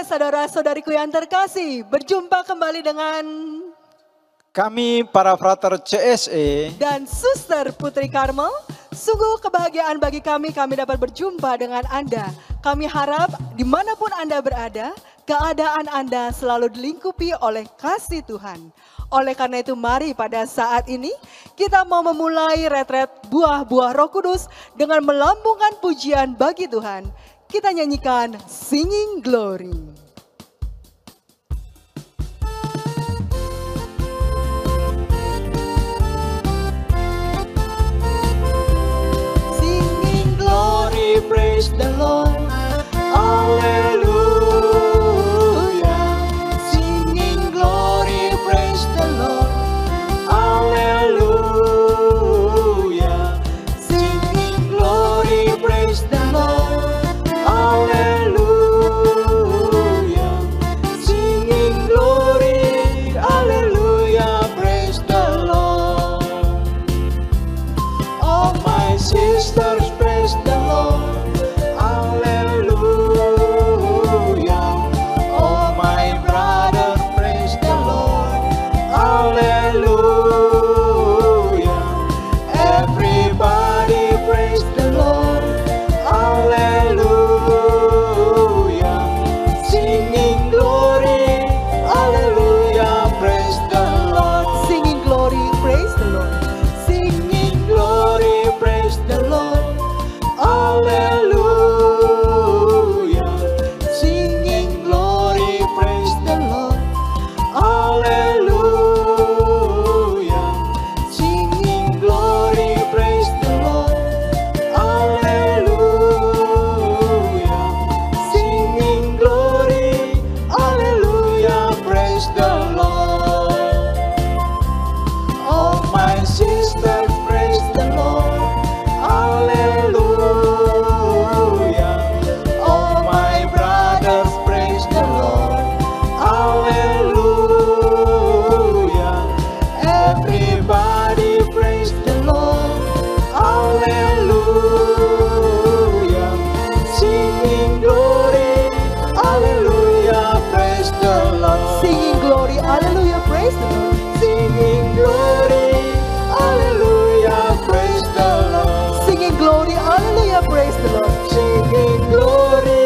Oke, saudara-saudariku yang terkasih, berjumpa kembali dengan kami para frater CSE dan Suster Putri Karmel. Sungguh kebahagiaan bagi kami dapat berjumpa dengan Anda. Kami harap dimanapun Anda berada, keadaan Anda selalu dilingkupi oleh kasih Tuhan. Oleh karena itu mari pada saat ini kita mau memulai retret buah-buah Roh Kudus dengan melambungkan pujian bagi Tuhan. Kita nyanyikan Singing Glory. Singing Glory, praise the Lord. Hallelujah. Singing Glory, praise the Lord. Hallelujah. Singing Glory, praise the Lord. Hallelujah, singing glory, hallelujah, praise the Lord. All my sisters, praise the Lord, hallelujah. All my brothers, praise the Lord, hallelujah. Everybody, praise the Lord, hallelujah. Singing glory, hallelujah, praise the Lord. Singing glory, praise the Lord. Singing glory, praise the Lord. Hallelujah. Singing glory, praise the Lord. Hallelujah. Singing glory, praise the Lord. Hallelujah. Singing glory, hallelujah, praise the Lord. All my sisters, praise the Lord. Hallelujah. All my brothers, praise the Lord. Hallelujah. Everybody, praise the Lord. Hallelujah. Singing glory, hallelujah, praise the Lord. Singing glory, hallelujah, praise the Lord. Singing glory, hallelujah, praise the Lord. Singing glory, hallelujah, praise the Lord. Singing glory,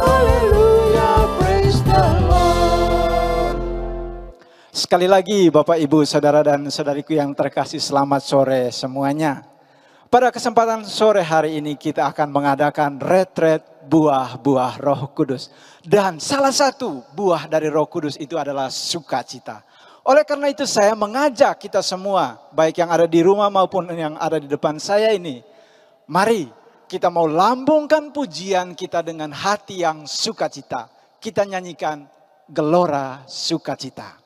hallelujah, praise the Lord. Sekali lagi Bapak Ibu Saudara dan Saudariku yang terkasih, selamat sore semuanya. Pada kesempatan sore hari ini kita akan mengadakan retret buah-buah Roh Kudus. Dan salah satu buah dari Roh Kudus itu adalah sukacita. Oleh karena itu saya mengajak kita semua, baik yang ada di rumah maupun yang ada di depan saya ini, mari kita mau lambungkan pujian kita dengan hati yang sukacita. Kita nyanyikan Gelora Sukacita.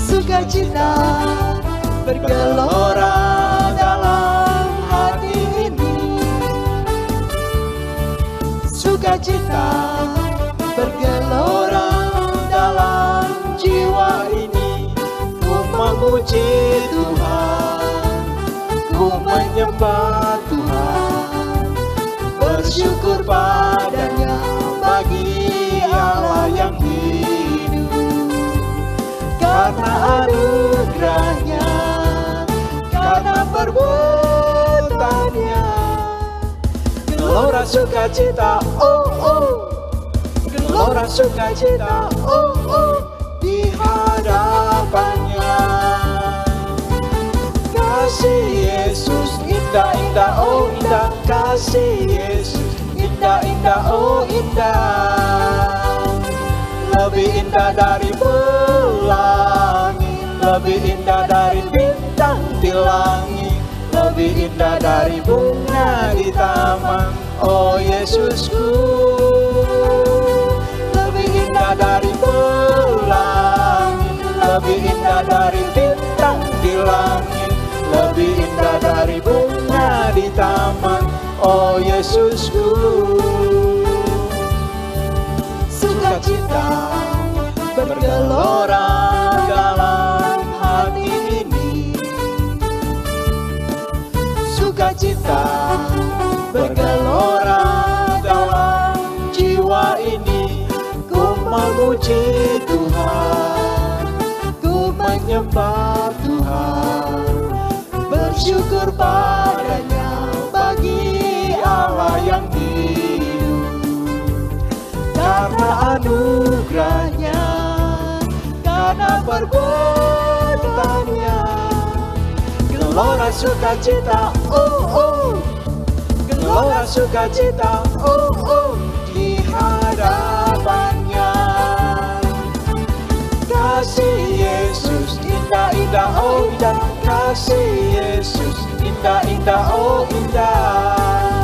Sukacita bergelora dalam hati ini. Sukacita bergelora dalam jiwa ini. Ku memuji Tuhan, ku menyembah Tuhan, bersyukur padanya bagi Allah yang hidup. Karena anugerahnya, karena perbuatannya, gelora sukacita, oh oh, gelora sukacita, oh oh, di hadapannya. Kasih Yesus indah-indah, oh indah, kasih Yesus indah-indah, oh indah. Lebih indah dari pelangi, lebih indah dari bintang di langit, lebih indah dari bunga di taman, oh Yesusku. Lebih indah dari pelangi, lebih indah dari bintang di langit, lebih indah dari bunga di taman, oh Yesusku. Sukacita sukacita bergelora dalam hati ini. Sukacita bergelora dalam jiwa ini. Ku memuji Tuhan, ku menyembah Tuhan, bersyukur padanya bagi Allah yang hidup. Karena anugerahnya, karena perbuatannya, gelora sukacita, oh oh, gelora sukacita, oh oh, di hadapannya. Kasih Yesus indah-indah, oh indah, kasih Yesus indah-indah, oh indah.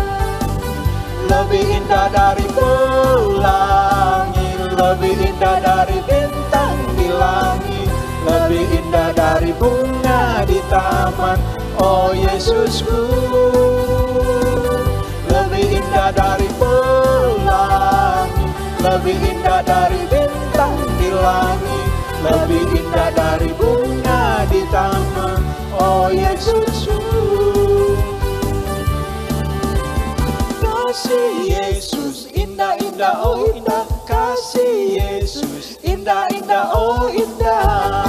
Lebih indah dari pelangi, lebih indah dari bintang di langit, lebih indah dari bunga di taman, oh Yesusku. Lebih indah dari pelangi, lebih indah dari bintang di langit, lebih indah dari bunga di taman, oh Yesusku. Kasih Yesus indah-indah, oh indah, kasih Yesus indah-indah, oh indah.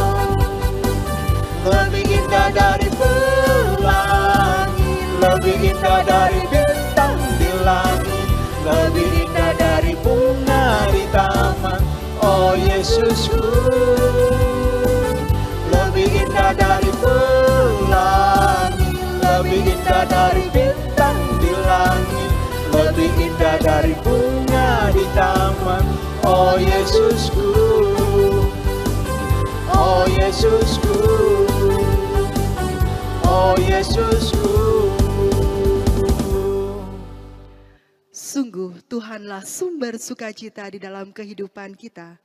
Lebih indah dari pelangi, lebih indah dari bintang di langit, lebih indah dari bunga di taman, oh Yesusku. Lebih indah dari pelangi, lebih indah dari bintang di langit, lebih indah dari bunga di taman, oh Yesusku. Oh Yesusku, oh Yesusku. Sungguh Tuhanlah sumber sukacita di dalam kehidupan kita.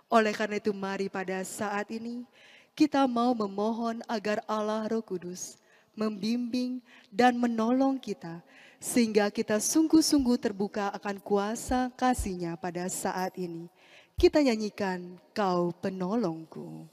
Oleh karena itu mari pada saat ini kita mau memohon agar Allah Roh Kudus membimbing dan menolong kita, sehingga kita sungguh-sungguh terbuka akan kuasa kasih-Nya pada saat ini. Kita nyanyikan Kau Penolongku.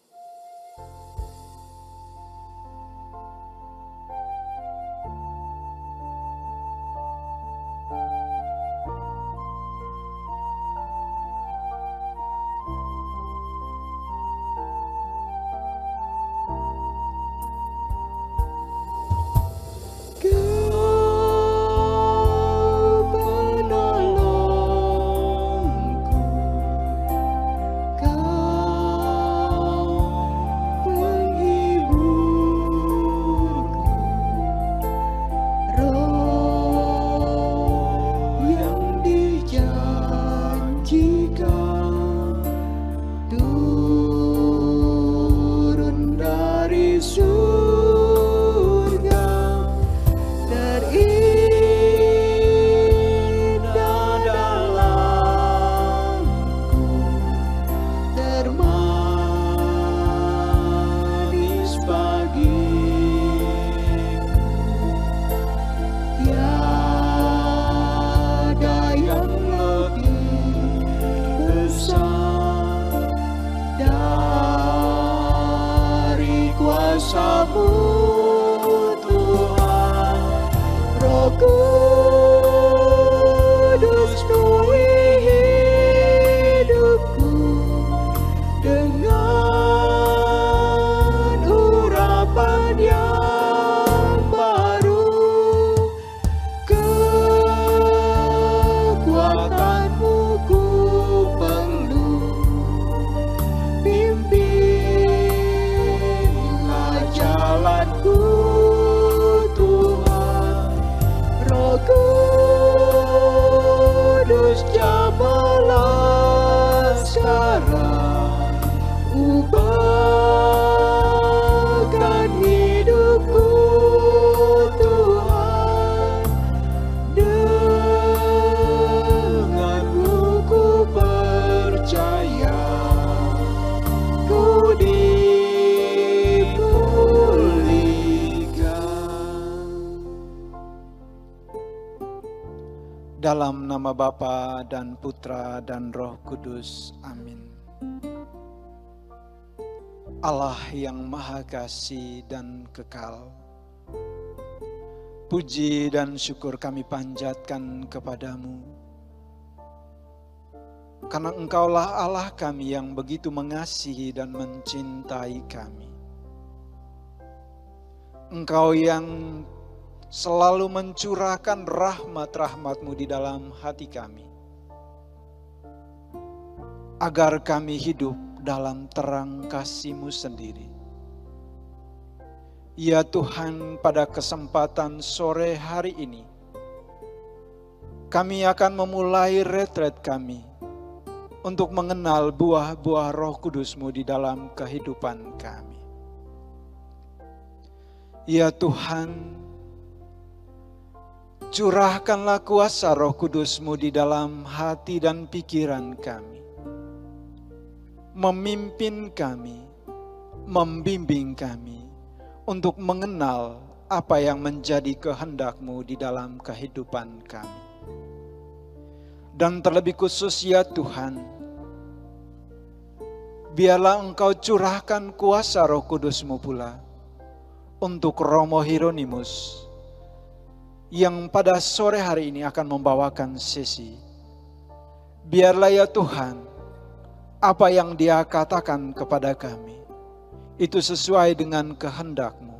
dalam nama Bapa dan Putra dan Roh Kudus. Amin. Allah yang Maha Kasih dan Kekal, puji dan syukur kami panjatkan kepadamu, karena Engkaulah Allah kami yang begitu mengasihi dan mencintai kami. Engkau yang selalu mencurahkan rahmat-rahmat-Mu di dalam hati kami, agar kami hidup dalam terang kasih-Mu sendiri. Ya Tuhan, pada kesempatan sore hari ini, kami akan memulai retret kami untuk mengenal buah-buah Roh Kudus-Mu di dalam kehidupan kami. Ya Tuhan, curahkanlah kuasa Roh Kudus-Mu di dalam hati dan pikiran kami. Memimpin kami, membimbing kami untuk mengenal apa yang menjadi kehendak-Mu di dalam kehidupan kami. Dan terlebih khusus ya Tuhan, biarlah Engkau curahkan kuasa Roh Kudus-Mu pula untuk Romo Hieronymus yang pada sore hari ini akan membawakan sesi. Biarlah ya Tuhan, apa yang dia katakan kepada kami itu sesuai dengan kehendak-Mu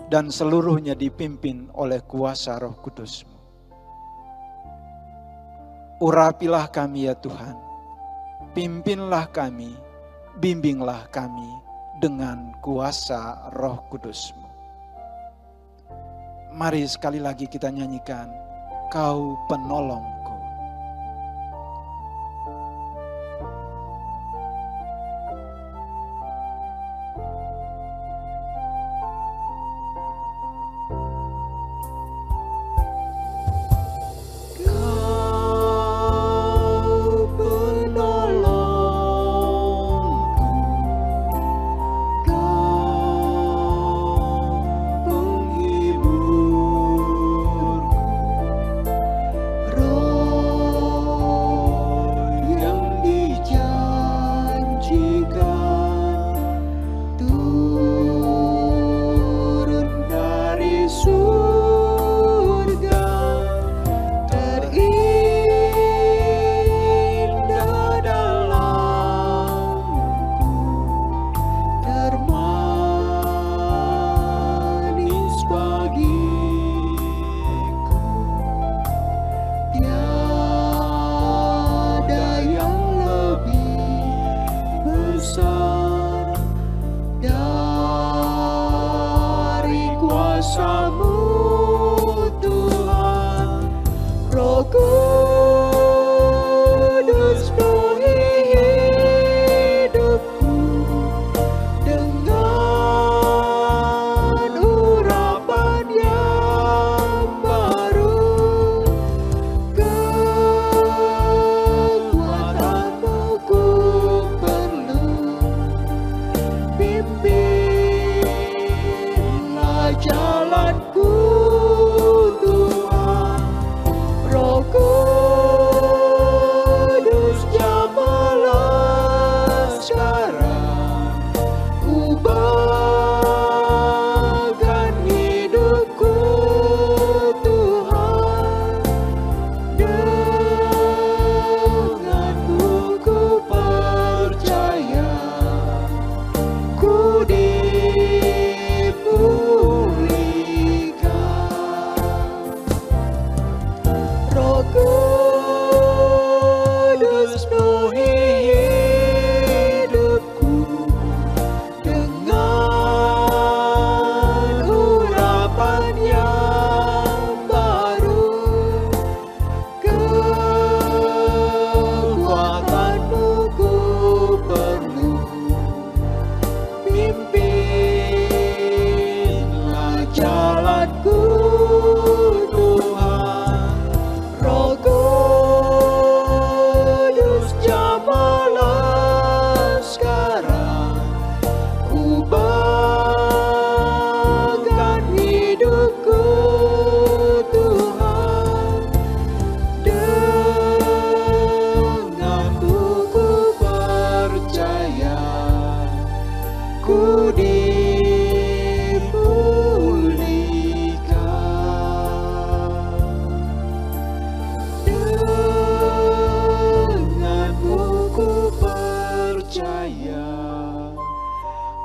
dan seluruhnya dipimpin oleh kuasa Roh Kudus-Mu. Urapilah kami ya Tuhan, pimpinlah kami, bimbinglah kami dengan kuasa Roh Kudus-Mu. Mari sekali lagi kita nyanyikan, Kau Penolongku. Jalanku percaya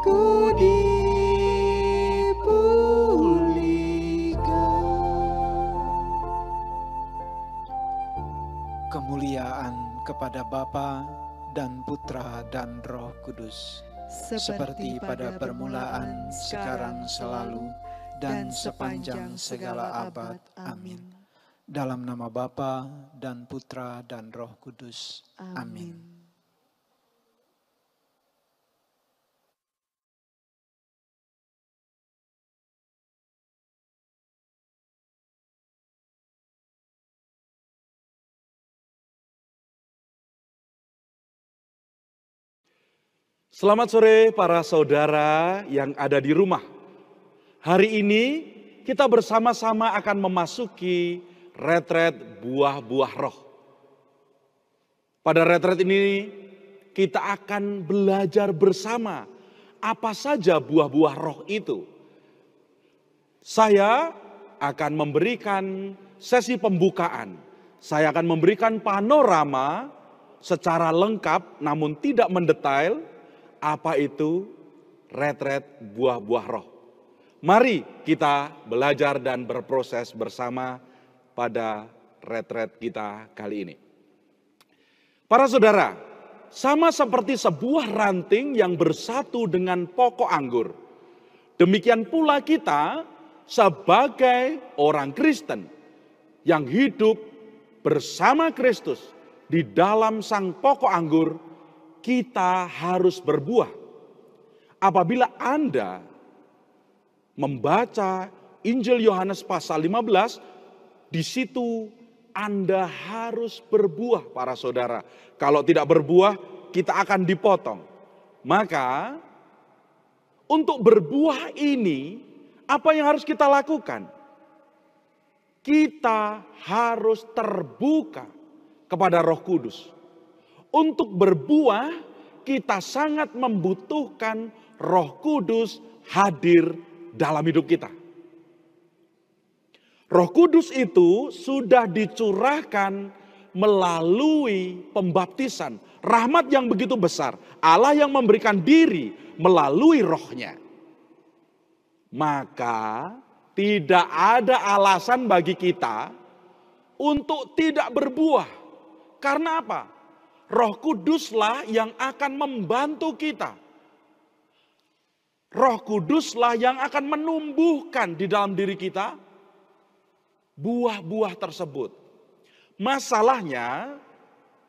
ku dipulihkan. Kemuliaan kepada Bapa dan Putra dan Roh Kudus, seperti pada permulaan, sekarang, selalu, dan sepanjang segala abad. Amin. Dalam nama Bapa dan Putra dan Roh Kudus. Amin. Selamat sore para saudara yang ada di rumah. Hari ini kita bersama-sama akan memasuki retret buah-buah roh. Pada retret ini kita akan belajar bersama apa saja buah-buah roh itu. Saya akan memberikan sesi pembukaan. Saya akan memberikan panorama secara lengkap namun tidak mendetail apa itu retret buah-buah roh. Mari kita belajar dan berproses bersama pada retret kita kali ini. Para saudara, sama seperti sebuah ranting yang bersatu dengan pokok anggur, demikian pula kita sebagai orang Kristen yang hidup bersama Kristus di dalam sang pokok anggur, kita harus berbuah. Apabila Anda membaca Injil Yohanes pasal 15, di situ Anda harus berbuah para saudara. Kalau tidak berbuah, kita akan dipotong. Maka untuk berbuah ini, apa yang harus kita lakukan? Kita harus terbuka kepada Roh Kudus. Untuk berbuah, kita sangat membutuhkan Roh Kudus hadir dalam hidup kita. Roh Kudus itu sudah dicurahkan melalui pembaptisan. Rahmat yang begitu besar. Allah yang memberikan diri melalui rohnya. Maka tidak ada alasan bagi kita untuk tidak berbuah. Karena apa? Roh Kuduslah yang akan membantu kita. Roh Kuduslah yang akan menumbuhkan di dalam diri kita buah-buah tersebut. Masalahnya,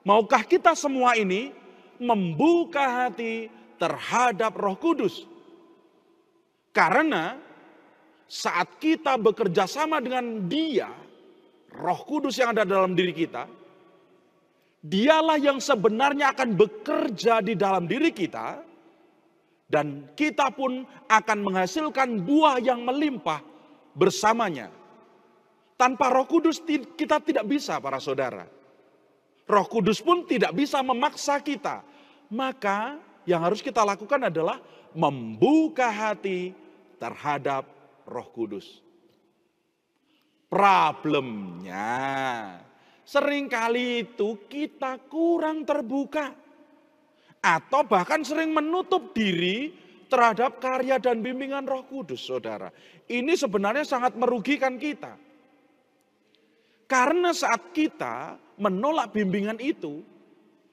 maukah kita semua ini membuka hati terhadap Roh Kudus? Karena saat kita bekerja sama dengan Dia, Roh Kudus yang ada dalam diri kita, Dialah yang sebenarnya akan bekerja di dalam diri kita, dan kita pun akan menghasilkan buah yang melimpah bersamanya. Tanpa Roh Kudus kita tidak bisa para saudara. Roh Kudus pun tidak bisa memaksa kita. Maka yang harus kita lakukan adalah membuka hati terhadap Roh Kudus. Problemnya, seringkali itu kita kurang terbuka. Atau bahkan sering menutup diri terhadap karya dan bimbingan Roh Kudus, saudara. Ini sebenarnya sangat merugikan kita. Karena saat kita menolak bimbingan itu,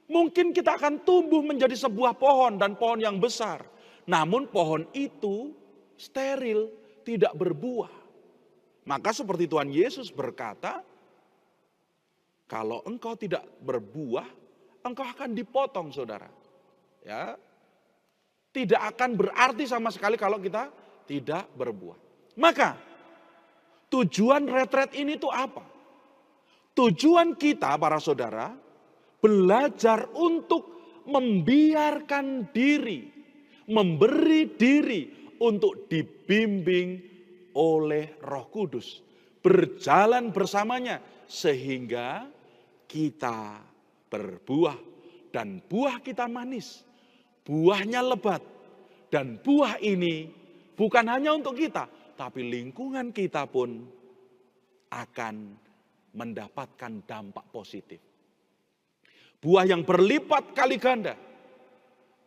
mungkin kita akan tumbuh menjadi sebuah pohon dan pohon yang besar. Namun pohon itu steril, tidak berbuah. Maka seperti Tuhan Yesus berkata, kalau engkau tidak berbuah, engkau akan dipotong, saudara. Ya, tidak akan berarti sama sekali kalau kita tidak berbuah. Maka tujuan retret ini tuh apa? Tujuan kita para saudara belajar untuk membiarkan diri, memberi diri untuk dibimbing oleh Roh Kudus, berjalan bersamanya sehingga kita berbuah dan buah kita manis, buahnya lebat, dan buah ini bukan hanya untuk kita, tapi lingkungan kita pun akan mendapatkan dampak positif. Buah yang berlipat kali ganda,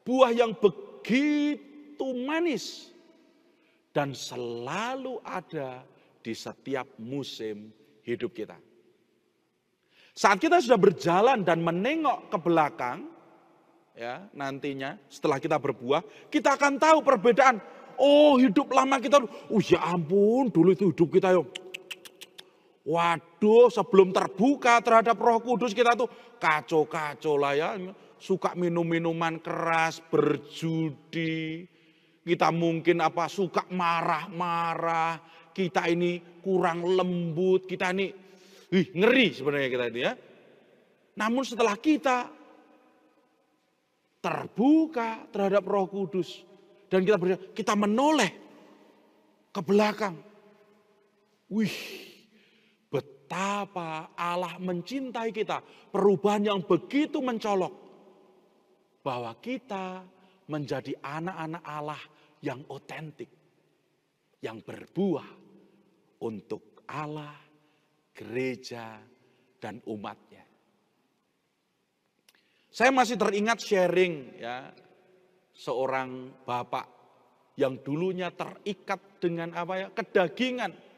buah yang begitu manis dan selalu ada di setiap musim hidup kita. Saat kita sudah berjalan dan menengok ke belakang, ya nantinya setelah kita berbuah, kita akan tahu perbedaan. Oh, hidup lama kita, ya ampun, dulu itu hidup kita waduh, sebelum terbuka terhadap Roh Kudus kita tuh kacau-kacau lah ya. Suka minum minuman keras, berjudi. Kita mungkin suka marah-marah. Kita ini kurang lembut, kita ini ngeri sebenarnya kita ini ya. Namun setelah kita terbuka terhadap Roh Kudus dan kita menoleh ke belakang. Betapa Allah mencintai kita, perubahan yang begitu mencolok, bahwa kita menjadi anak-anak Allah yang otentik, yang berbuah untuk Allah, gereja, dan umatnya. Saya masih teringat sharing ya, seorang bapak yang dulunya terikat dengan kedagingan.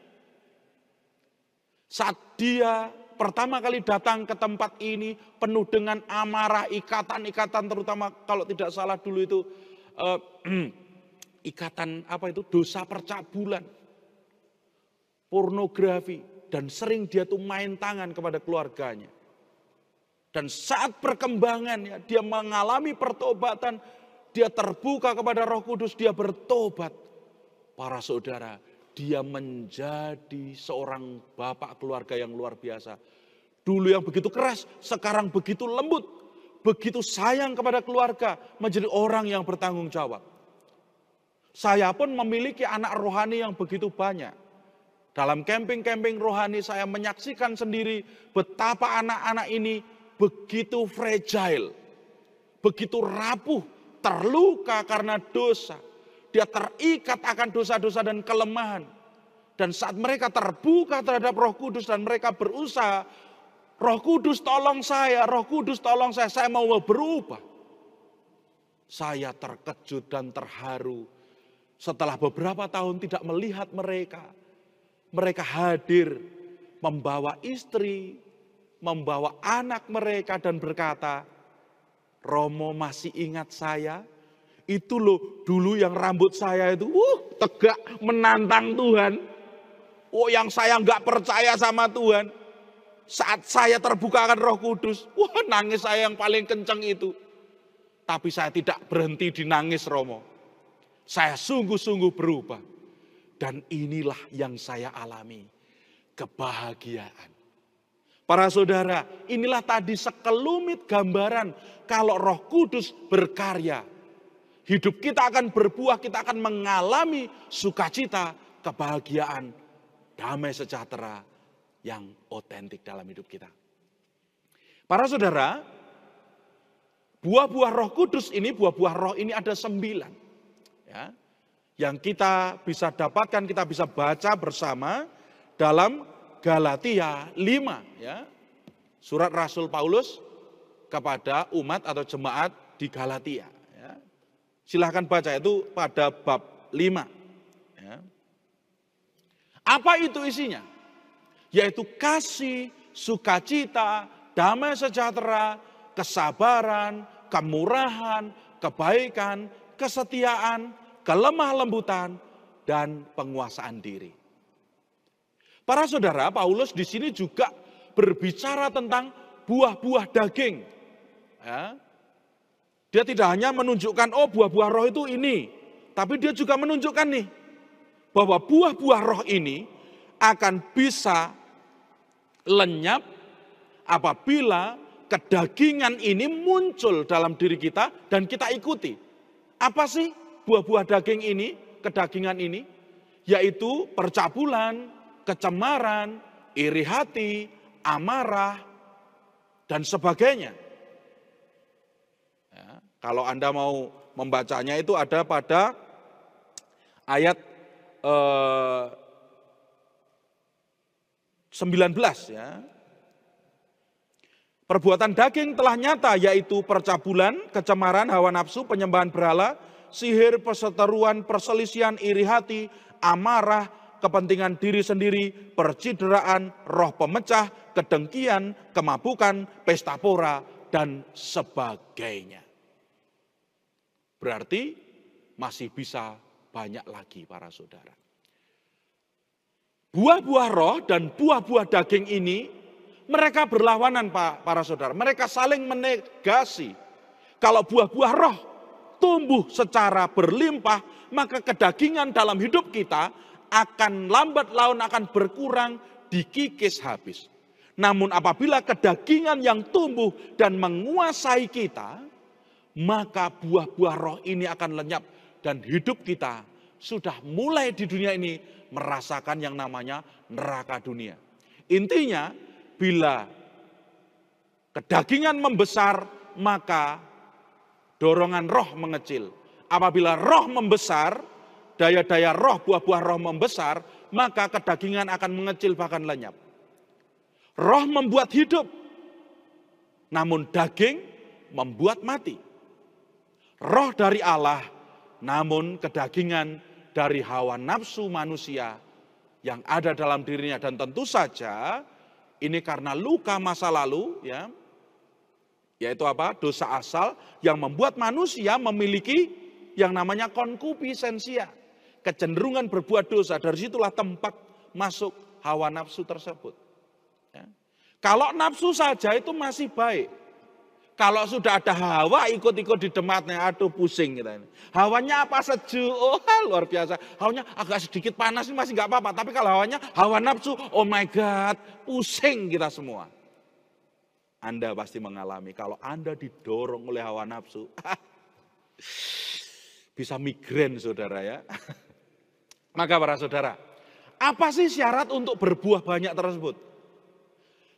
Saat dia pertama kali datang ke tempat ini penuh dengan amarah, ikatan-ikatan, terutama kalau tidak salah dulu itu ikatan dosa percabulan, pornografi, dan sering dia tuh main tangan kepada keluarganya. Dan saat perkembangannya dia mengalami pertobatan, dia terbuka kepada Roh Kudus, dia bertobat. Para saudara, dia menjadi seorang bapak keluarga yang luar biasa. Dulu yang begitu keras, sekarang begitu lembut, begitu sayang kepada keluarga, menjadi orang yang bertanggung jawab. Saya pun memiliki anak rohani yang begitu banyak. Dalam camping-camping rohani saya menyaksikan sendiri betapa anak-anak ini begitu fragile, begitu rapuh, terluka karena dosa. Dia terikat akan dosa-dosa dan kelemahan. Dan saat mereka terbuka terhadap Roh Kudus dan mereka berusaha, Roh Kudus tolong saya, Roh Kudus tolong saya mau berubah. Saya terkejut dan terharu setelah beberapa tahun tidak melihat mereka. Mereka hadir membawa istri, membawa anak mereka dan berkata, Romo masih ingat saya? Itu loh dulu yang rambut saya itu tegak menantang Tuhan. Yang saya nggak percaya sama Tuhan. Saat saya terbuka akan Roh Kudus, nangis saya yang paling kencang itu. Tapi saya tidak berhenti di nangis, Romo. Saya sungguh-sungguh berubah. Dan inilah yang saya alami, kebahagiaan. Para saudara, inilah tadi sekelumit gambaran kalau Roh Kudus berkarya. Hidup kita akan berbuah, kita akan mengalami sukacita, kebahagiaan, damai sejahtera yang otentik dalam hidup kita. Para saudara, buah-buah Roh Kudus ini, buah-buah roh ini ada 9. Ya, yang kita bisa dapatkan, kita bisa baca bersama dalam Galatia 5. Ya, surat Rasul Paulus kepada umat atau jemaat di Galatia. Silahkan baca itu pada bab 5. Ya. Apa itu isinya? Yaitu kasih, sukacita, damai sejahtera, kesabaran, kemurahan, kebaikan, kesetiaan, kelemah lembutan, dan penguasaan diri. Para saudara, Paulus di sini juga berbicara tentang buah-buah daging. Ya. Dia tidak hanya menunjukkan, buah-buah roh itu ini. Tapi dia juga menunjukkan nih, bahwa buah-buah roh ini akan bisa lenyap apabila kedagingan ini muncul dalam diri kita dan kita ikuti. Apa sih buah-buah daging ini, kedagingan ini? Yaitu percabulan, kecemaran, iri hati, amarah, dan sebagainya. Kalau Anda mau membacanya itu ada pada ayat 19 ya. Perbuatan daging telah nyata, yaitu percabulan, kecemaran, hawa nafsu, penyembahan berhala, sihir, perseteruan, perselisihan, iri hati, amarah, kepentingan diri sendiri, percideraan, roh pemecah, kedengkian, kemabukan, pesta pora, dan sebagainya. Berarti masih bisa banyak lagi para saudara. Buah-buah roh dan buah-buah daging ini mereka berlawanan para saudara. Mereka saling menegasi. Kalau buah-buah roh tumbuh secara berlimpah, maka kedagingan dalam hidup kita akan lambat laun akan berkurang, dikikis habis. Namun apabila kedagingan yang tumbuh dan menguasai kita, maka buah-buah roh ini akan lenyap dan hidup kita sudah mulai di dunia ini merasakan yang namanya neraka dunia. Intinya, bila kedagingan membesar, maka dorongan roh mengecil. Apabila roh membesar, daya-daya roh, buah-buah roh membesar, maka kedagingan akan mengecil bahkan lenyap. Roh membuat hidup, namun daging membuat mati. Roh dari Allah, namun kedagingan dari hawa nafsu manusia yang ada dalam dirinya. Dan tentu saja ini karena luka masa lalu, ya, yaitu apa? Dosa asal yang membuat manusia memiliki yang namanya konkupisensia, kecenderungan berbuat dosa. Dari situlah tempat masuk hawa nafsu tersebut. Ya. Kalau nafsu saja itu masih baik. Kalau sudah ada hawa ikut-ikut di dematnya, aduh pusing kita ini. Hawanya apa sejuk, oh luar biasa. Hawanya agak sedikit panas ini masih nggak apa-apa. Tapi kalau hawanya hawa nafsu, oh my God, pusing kita semua. Anda pasti mengalami kalau Anda didorong oleh hawa nafsu, bisa migrain saudara ya. Maka para saudara, apa sih syarat untuk berbuah banyak tersebut?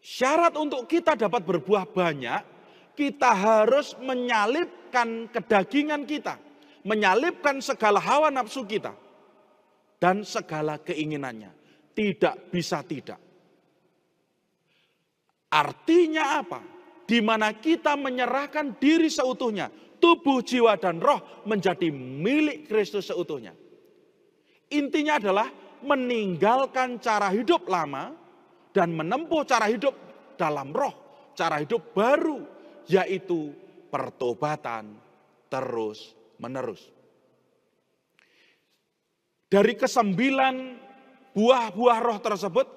Syarat untuk kita dapat berbuah banyak, kita harus menyalipkan kedagingan kita, menyalipkan segala hawa nafsu kita, dan segala keinginannya. Tidak bisa tidak. Artinya apa? Di mana kita menyerahkan diri seutuhnya, tubuh, jiwa, dan roh menjadi milik Kristus seutuhnya. Intinya adalah meninggalkan cara hidup lama dan menempuh cara hidup dalam roh, cara hidup baru, yaitu pertobatan terus menerus. Dari ke-9 buah-buah roh tersebut,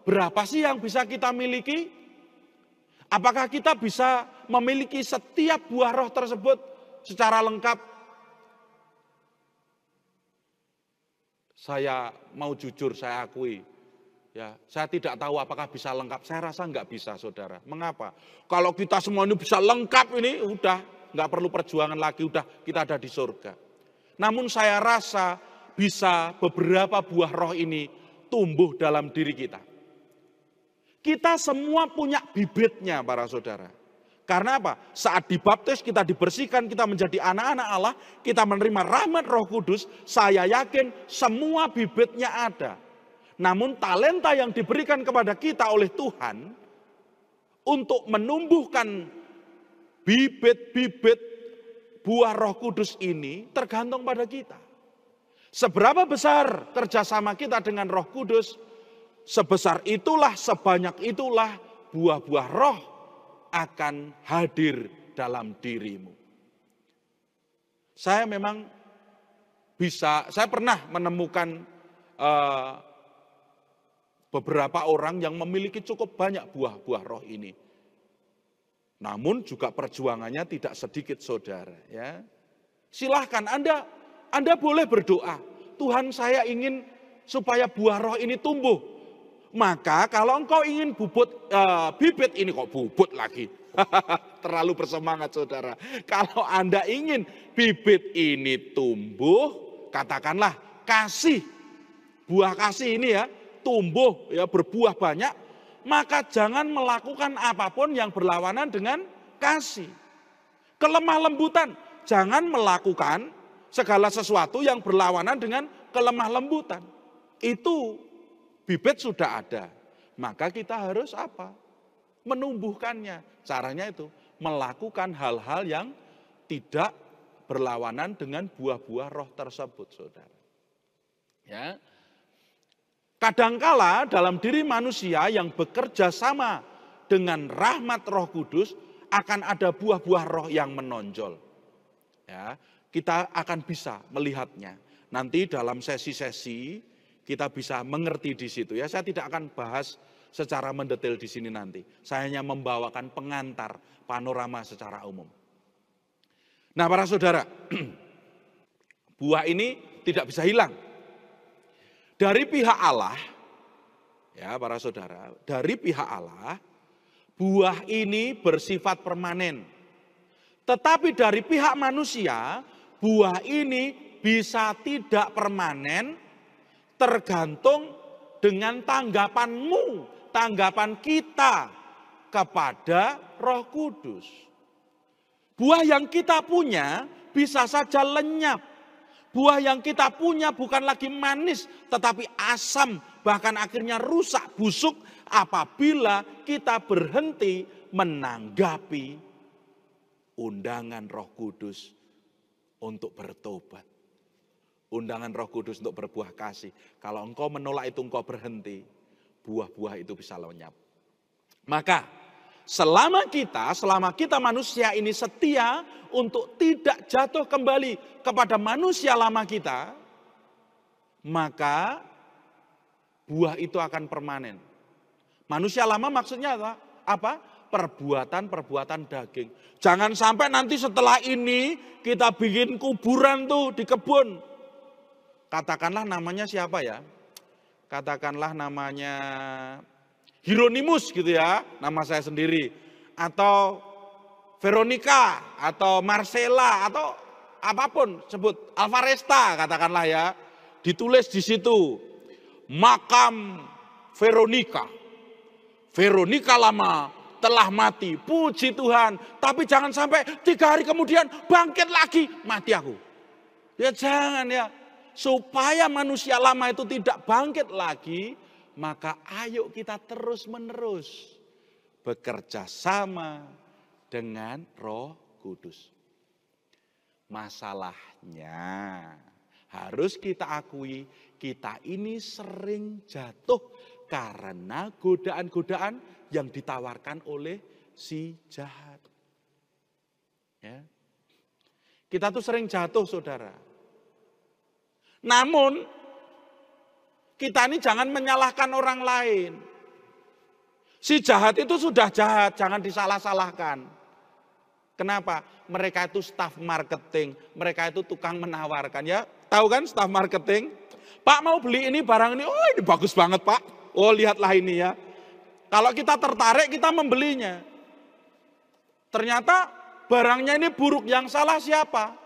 berapa sih yang bisa kita miliki? Apakah kita bisa memiliki setiap buah roh tersebut secara lengkap? Saya mau jujur, saya akui. Ya, saya tidak tahu apakah bisa lengkap. Saya rasa enggak bisa, saudara. Mengapa? Kalau kita semua ini bisa lengkap ini, udah enggak perlu perjuangan lagi, udah kita ada di surga. Namun saya rasa bisa beberapa buah roh ini tumbuh dalam diri kita. Kita semua punya bibitnya, para saudara. Karena apa? Saat dibaptis kita dibersihkan, kita menjadi anak-anak Allah, kita menerima rahmat Roh Kudus, saya yakin semua bibitnya ada. Namun talenta yang diberikan kepada kita oleh Tuhan untuk menumbuhkan bibit-bibit buah Roh Kudus ini tergantung pada kita. Seberapa besar kerjasama kita dengan Roh Kudus, sebesar itulah, sebanyak itulah buah-buah roh akan hadir dalam dirimu. Saya memang saya pernah menemukan beberapa orang yang memiliki cukup banyak buah-buah roh ini. Namun juga perjuangannya tidak sedikit, saudara. Ya, silahkan Anda boleh berdoa. Tuhan, saya ingin supaya buah roh ini tumbuh. Maka kalau engkau ingin bibit ini, kok bubut lagi. Terlalu bersemangat, saudara. Kalau Anda ingin bibit ini tumbuh, katakanlah buah kasih ini ya, tumbuh ya, berbuah banyak, maka jangan melakukan apapun yang berlawanan dengan kasih. Kelemah lembutan, jangan melakukan segala sesuatu yang berlawanan dengan kelemah lembutan. Itu bibit sudah ada, maka kita harus apa? menumbuhkannya. Caranya itu melakukan hal-hal yang tidak berlawanan dengan buah-buah roh tersebut, saudara. Ya. Kadangkala dalam diri manusia yang bekerja sama dengan rahmat Roh Kudus akan ada buah-buah roh yang menonjol. Ya, kita akan bisa melihatnya. Nanti dalam sesi-sesi kita bisa mengerti di situ ya. Saya tidak akan bahas secara mendetail di sini nanti. Saya hanya membawakan pengantar panorama secara umum. Nah, para saudara, buah ini tidak bisa hilang. Dari pihak Allah, ya para saudara, dari pihak Allah, buah ini bersifat permanen. Tetapi dari pihak manusia, buah ini bisa tidak permanen, tergantung dengan tanggapanmu, tanggapan kita kepada Roh Kudus. Buah yang kita punya bisa saja lenyap. Buah yang kita punya bukan lagi manis, tetapi asam, bahkan akhirnya rusak, busuk apabila kita berhenti menanggapi undangan Roh Kudus untuk bertobat. Undangan Roh Kudus untuk berbuah kasih. Kalau engkau menolak itu, engkau berhenti, buah-buah itu bisa lenyap. Maka selama kita manusia ini setia untuk tidak jatuh kembali kepada manusia lama kita, maka buah itu akan permanen. Manusia lama maksudnya apa? Perbuatan-perbuatan daging. Jangan sampai nanti setelah ini kita bikin kuburan tuh di kebun. Katakanlah namanya siapa ya? Katakanlah namanya Hieronymus gitu ya, nama saya sendiri. Atau Veronica, atau Marcella, atau apapun sebut. Alvaresta katakanlah ya. Ditulis di situ, makam Veronica. Veronica lama telah mati, puji Tuhan. Tapi jangan sampai 3 hari kemudian bangkit lagi, mati aku. Ya jangan ya. Supaya manusia lama itu tidak bangkit lagi, maka ayo kita terus-menerus bekerja sama dengan Roh Kudus. Masalahnya harus kita akui, kita ini sering jatuh karena godaan-godaan yang ditawarkan oleh si jahat. Ya. Kita tuh sering jatuh, saudara. Namun kita ini jangan menyalahkan orang lain. Si jahat itu sudah jahat, jangan disalah-salahkan. Kenapa? Mereka itu staf marketing, mereka itu tukang menawarkan ya. Tahu kan staf marketing? Pak mau beli ini barang ini, oh ini bagus banget Pak. Oh lihatlah ini ya. Kalau kita tertarik kita membelinya. Ternyata barangnya ini buruk, yang salah siapa?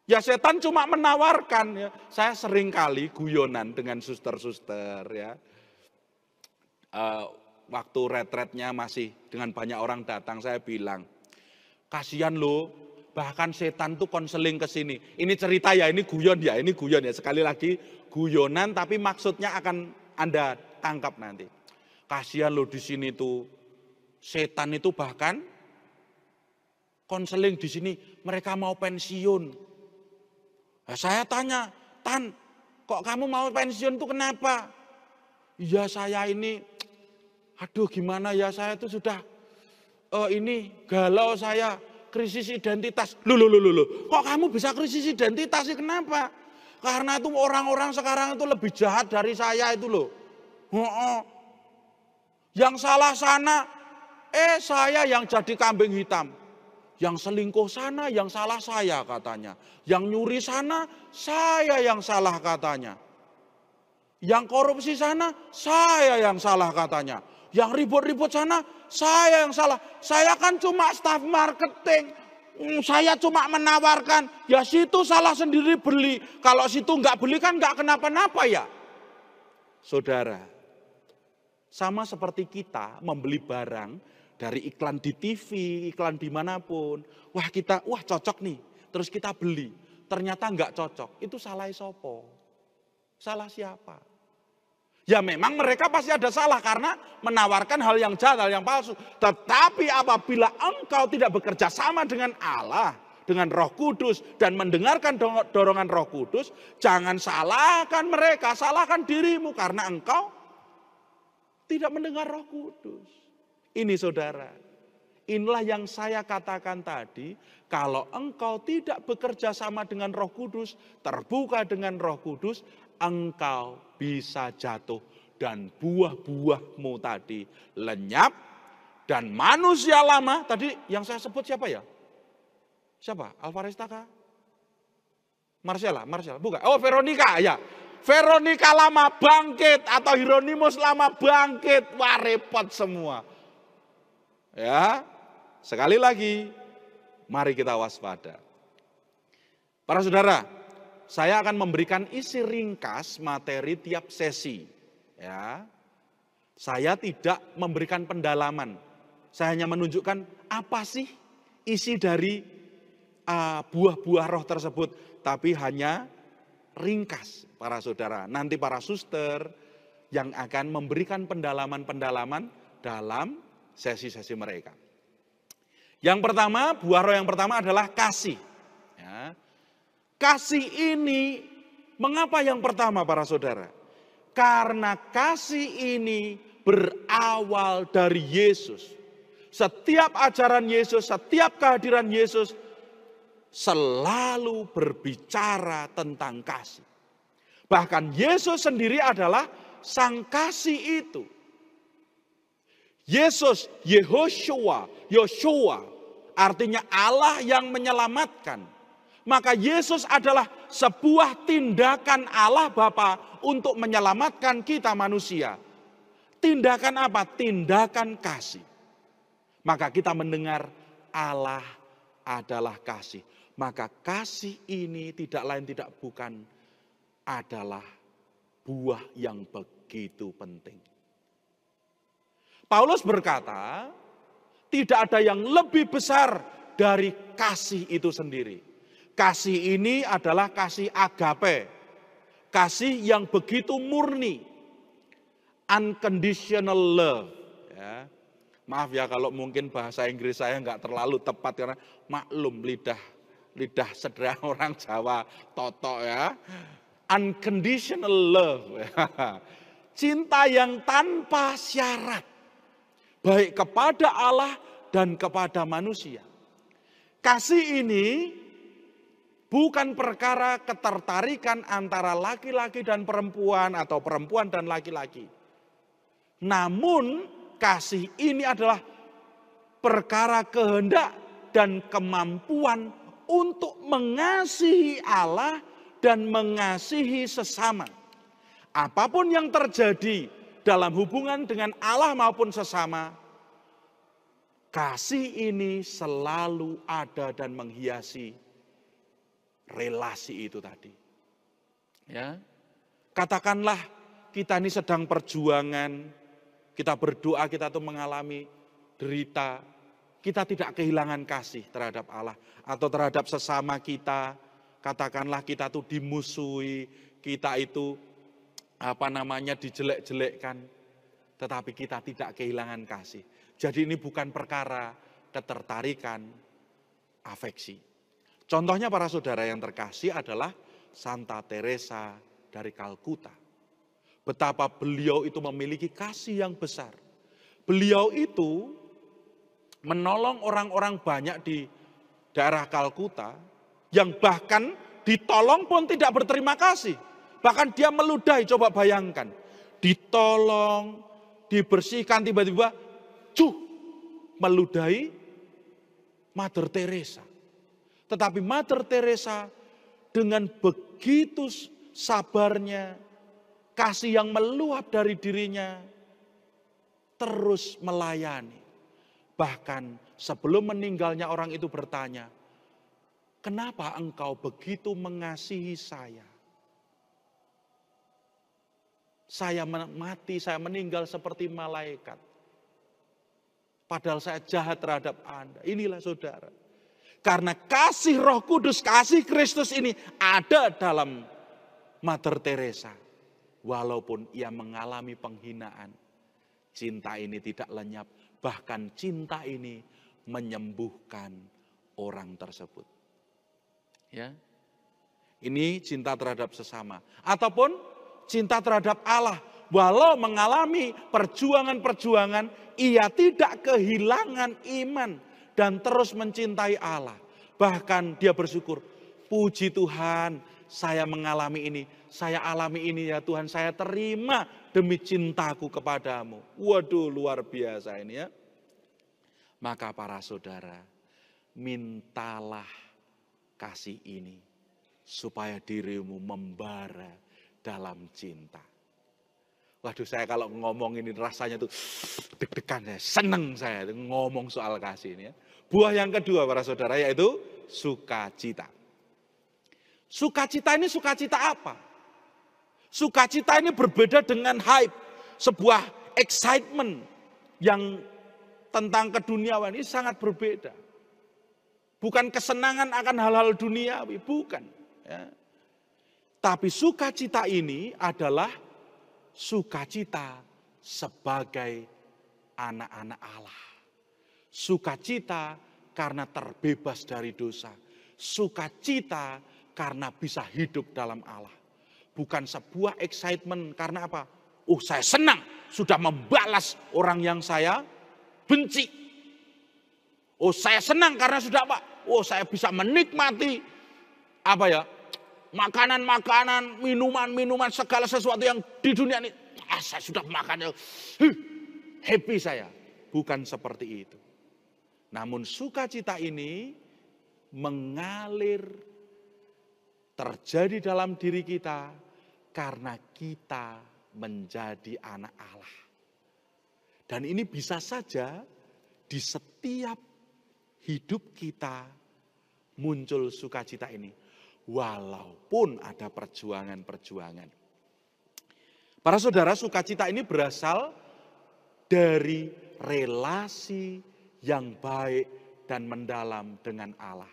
Ya setan cuma menawarkan ya. Saya sering kali guyonan dengan suster-suster ya. Waktu retretnya masih dengan banyak orang datang, saya bilang, kasihan loh, bahkan setan tuh konseling ke sini. Ini cerita ya, ini guyon ya, ini guyon ya. Sekali lagi guyonan, tapi maksudnya akan Anda tangkap nanti. Kasihan loh di sini tuh, setan itu bahkan konseling di sini. Mereka mau pensiun. Nah, saya tanya, Tan, kok kamu mau pensiun tuh kenapa? Iya saya ini, aduh gimana ya, saya tuh sudah ini galau, saya krisis identitas. Loh, kok kamu bisa krisis identitas sih, kenapa? Karena itu orang-orang sekarang itu lebih jahat dari saya itu loh. Yang salah sana, saya yang jadi kambing hitam. Yang selingkuh sana yang salah saya katanya. Yang nyuri sana saya yang salah katanya. Yang korupsi sana saya yang salah katanya. Yang ribut-ribut sana saya yang salah. Saya kan cuma staf marketing. Saya cuma menawarkan. Ya situ salah sendiri beli. Kalau situ nggak beli kan nggak kenapa-napa ya. Saudara, sama seperti kita membeli barang dari iklan di TV, iklan dimanapun. Wah cocok nih. Terus kita beli. Ternyata enggak cocok. Itu salah sopo. Salah siapa? Ya memang mereka pasti ada salah karena menawarkan hal yang jahat, hal yang palsu. Tetapi apabila engkau tidak bekerja sama dengan Allah, dengan Roh Kudus dan mendengarkan dorongan Roh Kudus, jangan salahkan mereka, salahkan dirimu karena engkau tidak mendengar Roh Kudus. Ini saudara, inilah yang saya katakan tadi, kalau engkau tidak bekerja sama dengan Roh Kudus, terbuka dengan Roh Kudus, engkau bisa jatuh dan buah-buahmu tadi lenyap dan manusia lama, tadi yang saya sebut siapa ya? Siapa? Alvarez Taka? Marcella, bukan. Oh, Veronica, ya. Veronica lama bangkit atau Hieronymus lama bangkit. Wah, repot semua. Ya. Sekali lagi, mari kita waspada. Para saudara, saya akan memberikan isi ringkas materi tiap sesi. Ya. Saya tidak memberikan pendalaman. Saya hanya menunjukkan apa sih isi dari buah-buah roh tersebut, tapi hanya ringkas para saudara. Nanti para suster yang akan memberikan pendalaman-pendalaman dalam sesi-sesi mereka. Yang pertama, buah roh yang pertama adalah kasih. Ya. Kasih ini, mengapa yang pertama para saudara? Karena kasih ini berawal dari Yesus. Setiap ajaran Yesus, setiap kehadiran Yesus, selalu berbicara tentang kasih. Bahkan Yesus sendiri adalah sang kasih itu. Yesus, Yehoshua, artinya Allah yang menyelamatkan. Maka Yesus adalah sebuah tindakan Allah Bapa untuk menyelamatkan kita manusia. Tindakan apa? Tindakan kasih. Maka kita mendengar Allah adalah kasih. Maka kasih ini tidak lain tidak bukan adalah buah yang begitu penting. Paulus berkata, tidak ada yang lebih besar dari kasih itu sendiri. Kasih ini adalah kasih agape. Kasih yang begitu murni. Unconditional love. Ya. Maaf ya kalau mungkin bahasa Inggris saya nggak terlalu tepat karena maklum lidah sederhana orang Jawa toto ya. Unconditional love. Cinta yang tanpa syarat. Baik kepada Allah dan kepada manusia. Kasih ini bukan perkara ketertarikan antara laki-laki dan perempuan atau perempuan dan laki-laki. Namun kasih ini adalah perkara kehendak dan kemampuan untuk mengasihi Allah dan mengasihi sesama. Apapun yang terjadi dalam hubungan dengan Allah maupun sesama, kasih ini selalu ada dan menghiasi relasi itu tadi. Ya. Katakanlah kita ini sedang perjuangan, kita berdoa, kita tuh mengalami derita, kita tidak kehilangan kasih terhadap Allah atau terhadap sesama kita. Katakanlah kita tuh dimusuhi, kita itu dijelek-jelekkan, tetapi kita tidak kehilangan kasih. Jadi ini bukan perkara ketertarikan, afeksi. Contohnya para saudara yang terkasih adalah Santa Teresa dari Kalkuta. Betapa beliau itu memiliki kasih yang besar. Beliau itu menolong orang-orang banyak di daerah Kalkuta yang bahkan ditolong pun tidak berterima kasih. Bahkan dia meludahi, coba bayangkan. Ditolong, dibersihkan, tiba-tiba meludahi Mother Teresa. Tetapi Mother Teresa dengan begitu sabarnya, kasih yang meluap dari dirinya, terus melayani. Bahkan sebelum meninggalnya orang itu bertanya, kenapa engkau begitu mengasihi saya? Saya mati, saya meninggal seperti malaikat. Padahal saya jahat terhadap Anda. Inilah saudara. Karena kasih Roh Kudus, kasih Kristus ini ada dalam Mother Teresa. walaupun ia mengalami penghinaan, cinta ini tidak lenyap. Bahkan cinta ini menyembuhkan orang tersebut. Ya. Ini cinta terhadap sesama. Ataupun cinta terhadap Allah. Walau mengalami perjuangan-perjuangan, ia tidak kehilangan iman dan terus mencintai Allah. Bahkan dia bersyukur, puji Tuhan, saya mengalami ini, saya alami ini ya Tuhan, saya terima demi cintaku kepadamu. Waduh, luar biasa ini ya. Maka para saudara, mintalah kasih ini supaya dirimu membara dalam cinta. Waduh, saya kalau ngomong ini rasanya tuh deg-degan, saya seneng saya ngomong soal kasih ini ya. Buah yang kedua para saudara yaitu sukacita. Sukacita ini sukacita apa? Sukacita ini berbeda dengan hype, sebuah excitement yang tentang keduniawan ini sangat berbeda. Bukan kesenangan akan hal-hal duniawi, bukan. Ya. Tapi sukacita ini adalah sukacita sebagai anak-anak Allah. Sukacita karena terbebas dari dosa. Sukacita karena bisa hidup dalam Allah. Bukan sebuah excitement karena apa? Oh, saya senang sudah membalas orang yang saya benci. Oh, saya senang karena sudah apa? Oh, saya bisa menikmati apa ya? Makanan-makanan, minuman-minuman, segala sesuatu yang di dunia ini. Saya sudah makannya. Happy saya. Bukan seperti itu. Namun sukacita ini mengalir terjadi dalam diri kita karena kita menjadi anak Allah. Dan ini bisa saja di setiap hidup kita muncul sukacita ini. Walaupun ada perjuangan-perjuangan. Para saudara, sukacita ini berasal dari relasi yang baik dan mendalam dengan Allah.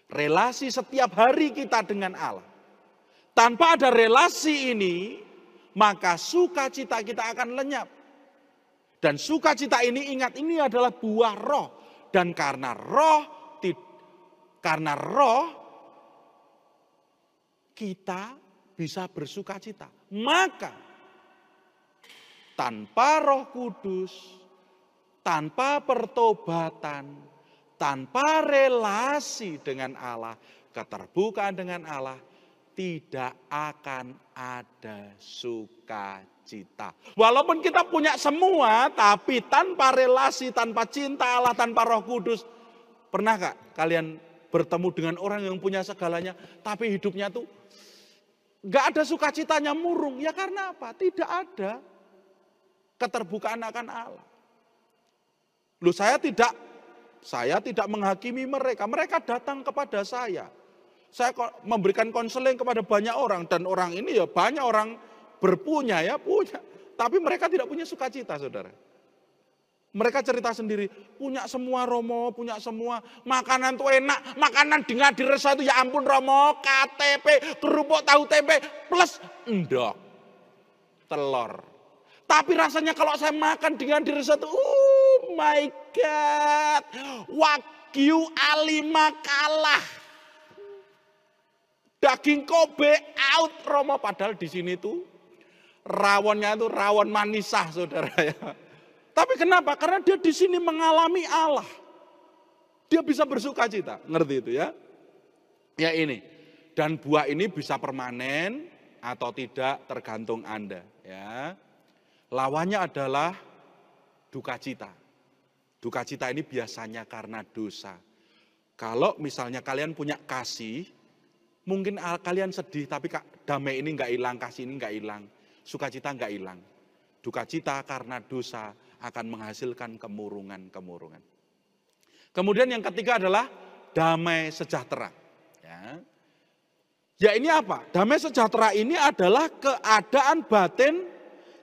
Relasi setiap hari kita dengan Allah. Tanpa ada relasi ini, maka sukacita kita akan lenyap. Dan sukacita ini, ingat, ini adalah buah roh. Dan karena roh kita bisa bersukacita. Maka tanpa Roh Kudus, tanpa pertobatan, tanpa relasi dengan Allah, keterbukaan dengan Allah, tidak akan ada sukacita. Walaupun kita punya semua, tapi tanpa relasi, tanpa cinta Allah, tanpa Roh Kudus. Pernah gak kalian bertemu dengan orang yang punya segalanya, tapi hidupnya tuh gak ada sukacitanya, murung? Ya karena apa? Tidak ada keterbukaan akan Allah. Loh, saya tidak menghakimi mereka. Mereka datang kepada saya. Saya memberikan konseling kepada banyak orang. Dan orang ini ya banyak orang berpunya ya, punya. Tapi mereka tidak punya sukacita, saudara. Mereka cerita sendiri, punya semua Romo, punya semua. Makanan tuh enak, makanan di Ngadiresa itu ya ampun Romo, KTP, kerupuk tahu tempe, plus endok, telur. Tapi rasanya kalau saya makan di Ngadiresa itu, oh my God, Wagyu A5 kalah. Daging Kobe out Romo, padahal di sini tuh rawonnya itu rawon manisah, saudara ya. Tapi kenapa? Karena dia di sini mengalami Allah. Dia bisa bersukacita, ngerti itu ya? Ya ini. Dan buah ini bisa permanen atau tidak tergantung Anda, ya. Lawannya adalah dukacita. Dukacita ini biasanya karena dosa. Kalau misalnya kalian punya kasih, mungkin kalian sedih, tapi damai ini enggak hilang, kasih ini enggak hilang, sukacita enggak hilang. Dukacita karena dosa akan menghasilkan kemurungan-kemurungan. Kemudian yang ketiga adalah damai sejahtera. Ya ini apa? Damai sejahtera ini adalah keadaan batin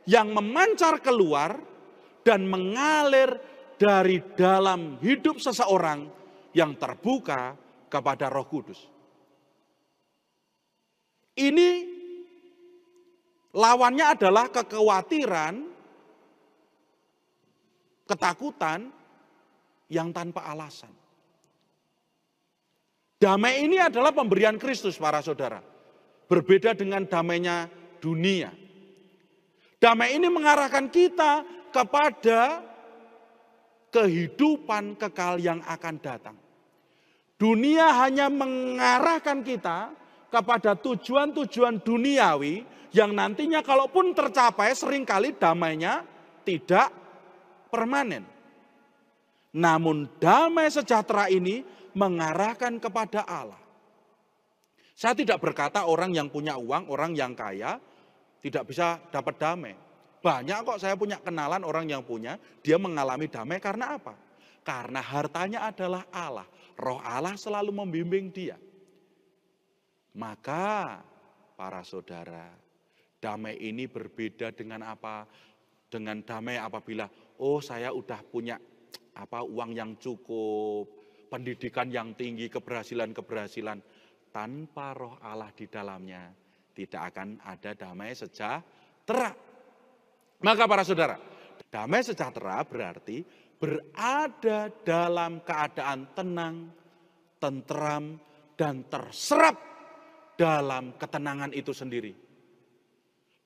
yang memancar keluar dan mengalir dari dalam hidup seseorang yang terbuka kepada Roh Kudus. Ini Lawannya adalah kekhawatiran, ketakutan yang tanpa alasan. Damai ini adalah pemberian Kristus, para saudara. Berbeda dengan damainya dunia. Damai ini mengarahkan kita kepada kehidupan kekal yang akan datang. Dunia hanya mengarahkan kita kepada tujuan-tujuan duniawi yang nantinya kalaupun tercapai seringkali damainya tidak permanen. Namun damai sejahtera ini mengarahkan kepada Allah. Saya tidak berkata orang yang punya uang, orang yang kaya tidak bisa dapat damai. Banyak kok saya punya kenalan orang yang punya, dia mengalami damai karena apa? Karena hartanya adalah Allah. Roh Allah selalu membimbing dia. Maka para saudara, damai ini berbeda dengan apa? Dengan damai apabila, oh saya udah punya uang yang cukup, pendidikan yang tinggi, keberhasilan-keberhasilan. Tanpa roh Allah di dalamnya, tidak akan ada damai sejahtera. Maka para saudara, damai sejahtera berarti berada dalam keadaan tenang, tentram, dan terserap dalam ketenangan itu sendiri.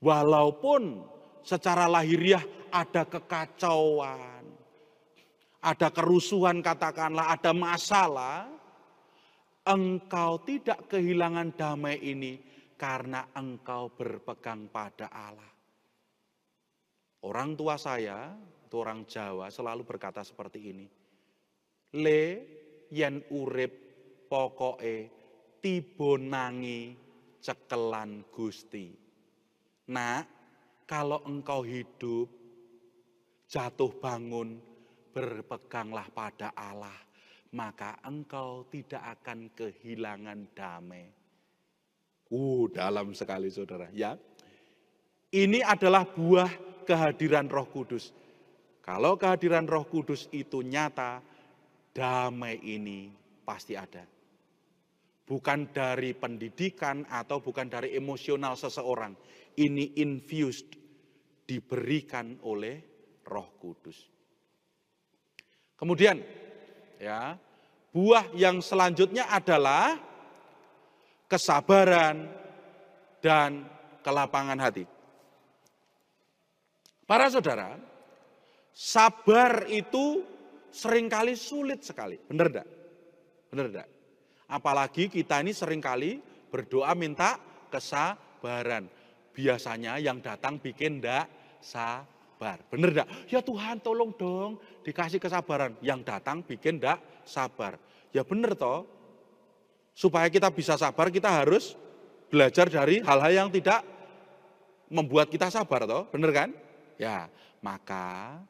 Walaupun secara lahiriah ada kekacauan, ada kerusuhan katakanlah, ada masalah, engkau tidak kehilangan damai ini karena engkau berpegang pada Allah. Orang tua saya, itu orang Jawa, selalu berkata seperti ini. Le yen urip pokoke tibo nangi cekelan Gusti. Nak, kalau engkau hidup, jatuh bangun, berpeganglah pada Allah, maka engkau tidak akan kehilangan damai. Dalam sekali saudara, ya. Ini adalah buah kehadiran Roh Kudus. Kalau kehadiran Roh Kudus itu nyata, damai ini pasti ada. Bukan dari pendidikan atau bukan dari emosional seseorang. Ini infused, diberikan oleh Roh Kudus. Kemudian, ya, buah yang selanjutnya adalah kesabaran dan kelapangan hati. Para saudara, sabar itu seringkali sulit sekali, benar enggak? Benar enggak? Apalagi kita ini seringkali berdoa minta kesabaran. Biasanya yang datang bikin enggak sabar, benar enggak? Ya Tuhan tolong dong dikasih kesabaran. Yang datang bikin enggak sabar. Ya benar toh, supaya kita bisa sabar kita harus belajar dari hal-hal yang tidak membuat kita sabar toh, benar kan? Ya, maka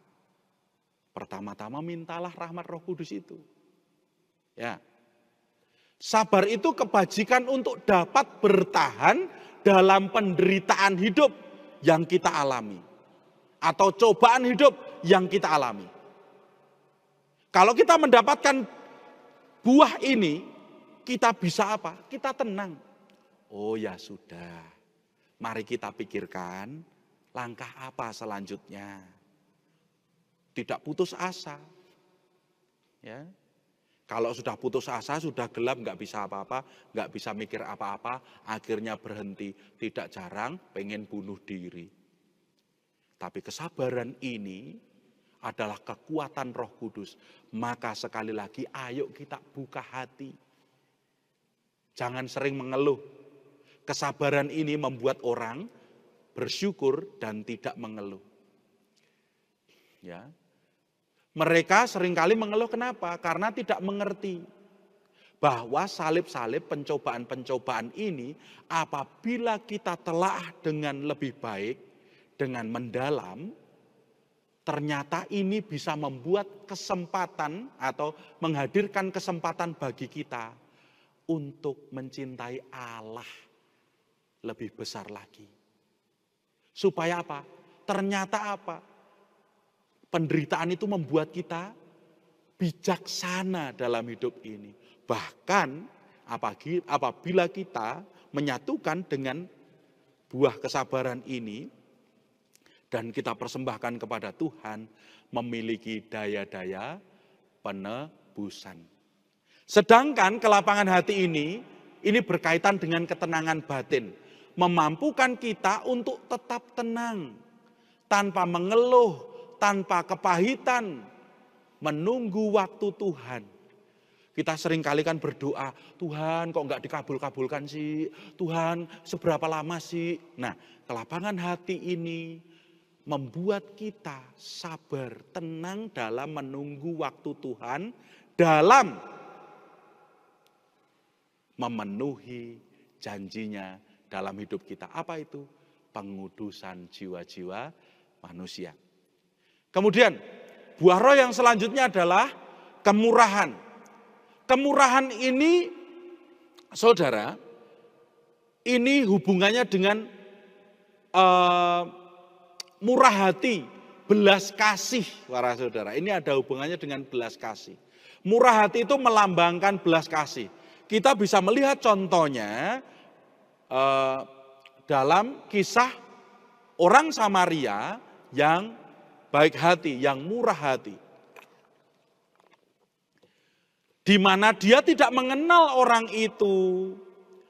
pertama-tama mintalah rahmat Roh Kudus itu. Ya. Sabar itu kebajikan untuk dapat bertahan dalam penderitaan hidup yang kita alami. Atau cobaan hidup yang kita alami. Kalau kita mendapatkan buah ini, kita bisa apa? Kita tenang. Oh ya sudah, mari kita pikirkan langkah apa selanjutnya. Tidak putus asa. Ya. Kalau sudah putus asa, sudah gelap, nggak bisa apa-apa, nggak bisa mikir apa-apa, akhirnya berhenti. Tidak jarang pengen bunuh diri. Tapi kesabaran ini adalah kekuatan Roh Kudus. Maka sekali lagi, ayo kita buka hati. Jangan sering mengeluh. Kesabaran ini membuat orang bersyukur dan tidak mengeluh. Ya. Mereka seringkali mengeluh kenapa? Karena tidak mengerti bahwa salib-salib pencobaan-pencobaan ini apabila kita telaah dengan lebih baik, dengan mendalam, ternyata ini bisa membuat kesempatan atau menghadirkan kesempatan bagi kita untuk mencintai Allah lebih besar lagi. Supaya apa? Ternyata apa? Penderitaan itu membuat kita bijaksana dalam hidup ini. Bahkan apabila kita menyatukan dengan buah kesabaran ini dan kita persembahkan kepada Tuhan memiliki daya-daya penebusan. Sedangkan kelapangan hati ini berkaitan dengan ketenangan batin. Memampukan kita untuk tetap tenang, tanpa mengeluh, tanpa kepahitan, menunggu waktu Tuhan. Kita seringkali kan berdoa, Tuhan kok enggak dikabul-kabulkan sih, Tuhan seberapa lama sih. Nah, kelapangan hati ini membuat kita sabar, tenang dalam menunggu waktu Tuhan, dalam memenuhi janjinya dalam hidup kita. Apa itu? Pengudusan jiwa-jiwa manusia. Kemudian, buah roh yang selanjutnya adalah kemurahan. Kemurahan ini, saudara, ini hubungannya dengan murah hati, belas kasih, para saudara. Ini ada hubungannya dengan belas kasih. Murah hati itu melambangkan belas kasih. Kita bisa melihat contohnya dalam kisah orang Samaria yang baik hati, yang murah hati. Di mana dia tidak mengenal orang itu.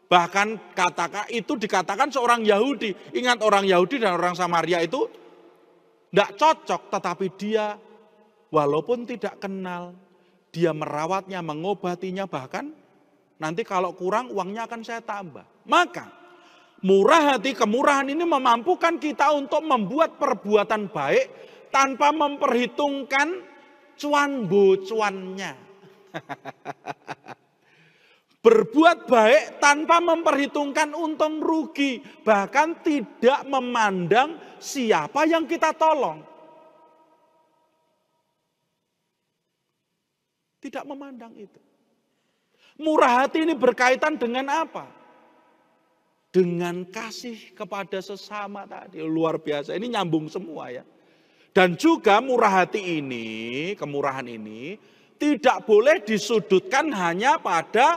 Bahkan itu dikatakan seorang Yahudi. Ingat, orang Yahudi dan orang Samaria itu tidak cocok, tetapi dia walaupun tidak kenal, dia merawatnya, mengobatinya, bahkan nanti kalau kurang uangnya akan saya tambah. Maka murah hati, kemurahan ini memampukan kita untuk membuat perbuatan baik tanpa memperhitungkan cuan-cuannya. Berbuat baik tanpa memperhitungkan untung rugi, bahkan tidak memandang siapa yang kita tolong. Tidak memandang itu. Murah hati ini berkaitan dengan apa? Dengan kasih kepada sesama tadi. Luar biasa, ini nyambung semua ya. Dan juga murah hati ini, kemurahan ini tidak boleh disudutkan hanya pada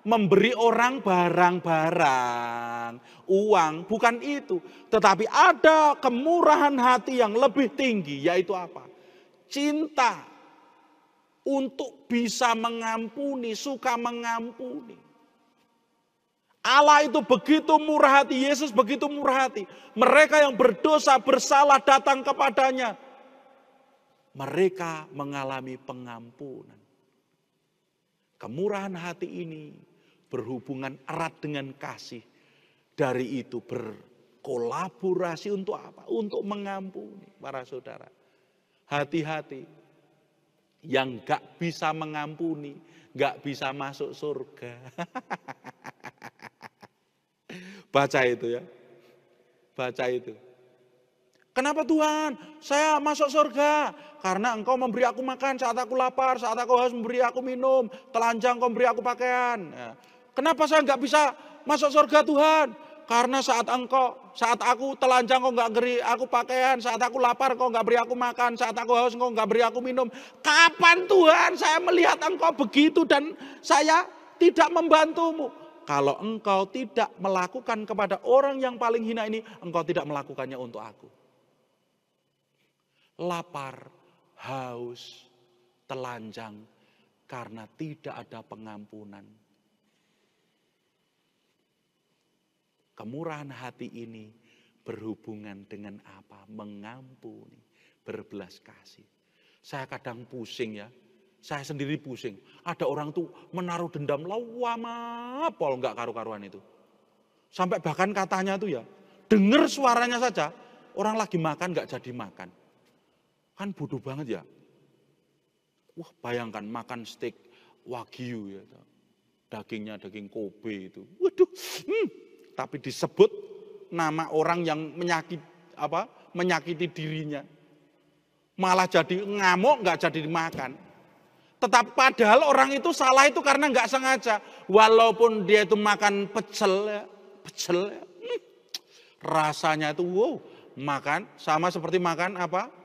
memberi orang barang-barang, uang, bukan itu. Tetapi ada kemurahan hati yang lebih tinggi, yaitu apa? Cinta untuk bisa mengampuni, suka mengampuni. Allah itu begitu murah hati, Yesus begitu murah hati. Mereka yang berdosa, bersalah datang kepadanya. Mereka mengalami pengampunan. Kemurahan hati ini berhubungan erat dengan kasih. Dari itu berkolaborasi untuk apa? Untuk mengampuni, para saudara. Hati-hati yang gak bisa mengampuni, gak bisa masuk surga. Baca itu ya. Baca itu. Kenapa Tuhan? Saya masuk surga. Karena engkau memberi aku makan saat aku lapar, saat aku haus memberi aku minum, telanjang kau memberi aku pakaian. Ya. Kenapa saya nggak bisa masuk surga Tuhan? Karena saat aku telanjang kau nggak beri aku pakaian, saat aku lapar kau nggak beri aku makan, saat aku haus kau nggak beri aku minum. Kapan Tuhan saya melihat engkau begitu dan saya tidak membantumu? Kalau engkau tidak melakukan kepada orang yang paling hina ini, engkau tidak melakukannya untuk aku. Lapar, haus, telanjang, karena tidak ada pengampunan. Kemurahan hati ini berhubungan dengan apa? Mengampuni, berbelas kasih. Saya kadang pusing ya, saya sendiri pusing. Ada orang tuh menaruh dendam lama pol nggak karu-karuan itu. Sampai bahkan katanya tuh ya, dengar suaranya saja, orang lagi makan nggak jadi makan. Kan bodoh banget ya. Wah bayangkan makan steak wagyu ya. Dagingnya daging Kobe itu. Waduh. Tapi disebut nama orang yang menyakiti dirinya. Malah jadi ngamuk nggak jadi dimakan. Tetapi padahal orang itu salah itu karena nggak sengaja. Walaupun dia itu makan pecel ya. Rasanya itu wow. Makan sama seperti makan apa?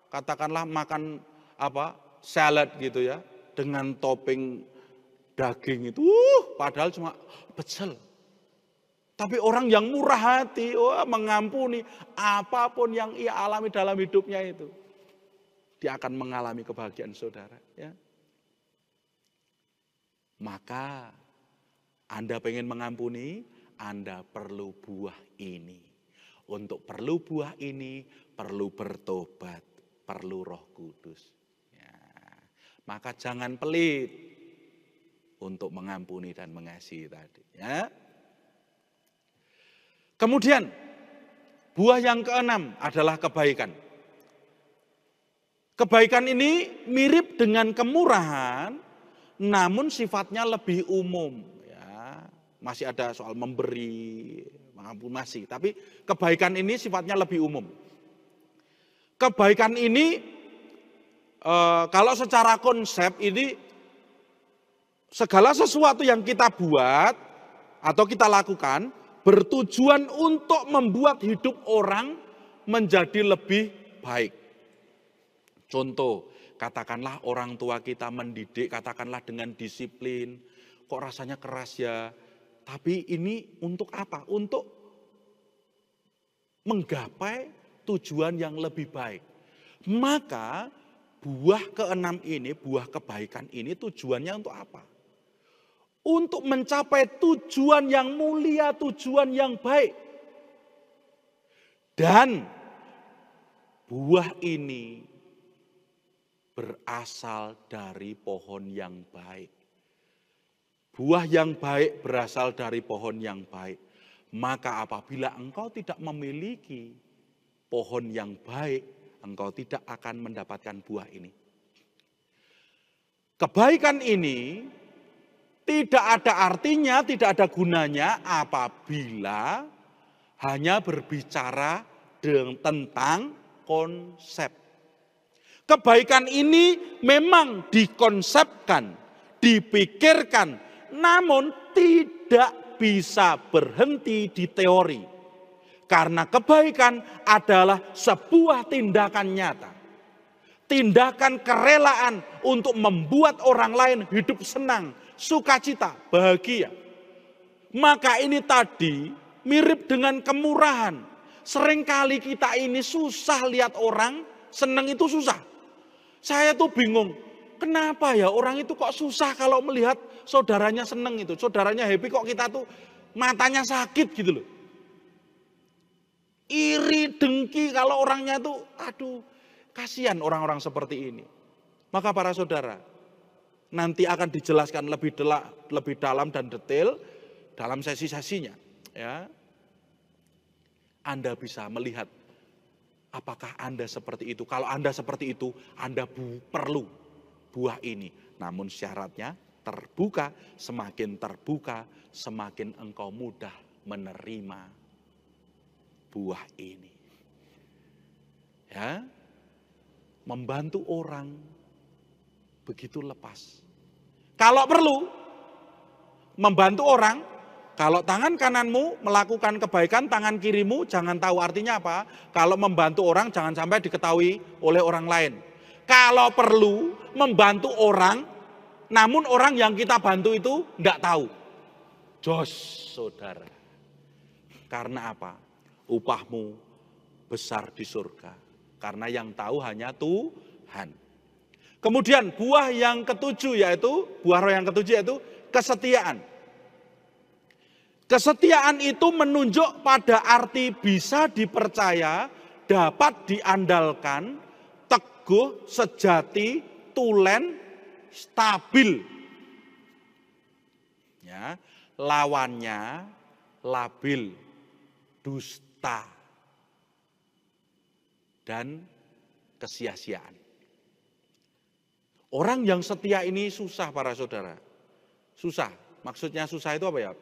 Katakanlah makan salad gitu ya, dengan topping daging itu, padahal cuma pecel. Tapi orang yang murah hati, mengampuni apapun yang ia alami dalam hidupnya itu. Dia akan mengalami kebahagiaan saudara. Ya. Maka Anda pengen mengampuni, Anda perlu buah ini. Untuk perlu buah ini, perlu bertobat, perlu Roh Kudus. Ya. Maka jangan pelit untuk mengampuni dan mengasihi tadi. Ya. Kemudian buah yang keenam adalah kebaikan. Kebaikan ini mirip dengan kemurahan, namun sifatnya lebih umum. Ya, masih ada soal memberi, mengampuni masih. Tapi kebaikan ini sifatnya lebih umum. Kebaikan ini kalau secara konsep ini segala sesuatu yang kita buat atau kita lakukan bertujuan untuk membuat hidup orang menjadi lebih baik. Contoh, katakanlah orang tua kita mendidik, katakanlah dengan disiplin. Kok rasanya keras ya? Tapi ini untuk apa? Untuk menggapai tujuan yang lebih baik. Maka buah keenam ini, buah kebaikan ini tujuannya untuk apa? Untuk mencapai tujuan yang mulia, tujuan yang baik. Dan buah ini berasal dari pohon yang baik. Buah yang baik berasal dari pohon yang baik. Maka apabila engkau tidak memiliki pohon yang baik, engkau tidak akan mendapatkan buah ini. Kebaikan ini tidak ada artinya, tidak ada gunanya apabila hanya berbicara tentang konsep. Kebaikan ini memang dikonsepkan, dipikirkan, namun tidak bisa berhenti di teori. Karena kebaikan adalah sebuah tindakan nyata. Tindakan kerelaan untuk membuat orang lain hidup senang, sukacita, bahagia. Maka ini tadi mirip dengan kemurahan. Seringkali kita ini susah lihat orang senang itu susah. Saya tuh bingung, kenapa ya orang itu kok susah kalau melihat saudaranya senang itu. Saudaranya happy kok kita tuh matanya sakit gitu loh. Iri, dengki kalau orangnya tuh aduh kasihan orang-orang seperti ini. Maka para saudara, nanti akan dijelaskan lebih dalam dan detail dalam sesi-sesinya. Ya. Anda bisa melihat apakah Anda seperti itu. Kalau Anda seperti itu, Anda perlu buah ini. Namun syaratnya terbuka, semakin engkau mudah menerima buah ini. Ya. Membantu orang begitu lepas. Kalau perlu membantu orang, kalau tangan kananmu melakukan kebaikan, tangan kirimu jangan tahu artinya apa. Kalau membantu orang jangan sampai diketahui oleh orang lain. Kalau perlu membantu orang, namun orang yang kita bantu itu enggak tahu. Jos, saudara. Karena apa? Upahmu besar di surga. Karena yang tahu hanya Tuhan. Kemudian buah yang ketujuh buah roh yang ketujuh yaitu kesetiaan. Kesetiaan itu menunjuk pada arti bisa dipercaya, dapat diandalkan, teguh, sejati, tulen, stabil. Ya, lawannya labil, dusta, dan kesia-siaan. Orang yang setia ini susah para saudara. Susah. Maksudnya susah itu apa ya?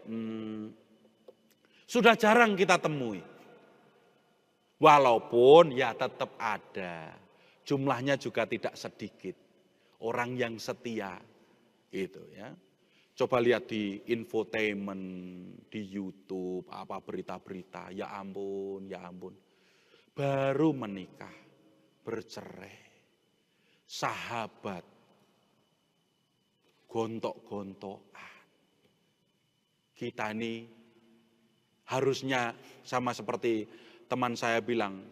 Sudah jarang kita temui. Walaupun ya tetap ada. Jumlahnya juga tidak sedikit. Orang yang setia itu ya. Coba lihat di infotainment, di YouTube, apa berita-berita. Ya ampun. Baru menikah, bercerai, sahabat, gontok-gontokan. Kita ini Harusnya sama seperti teman saya bilang,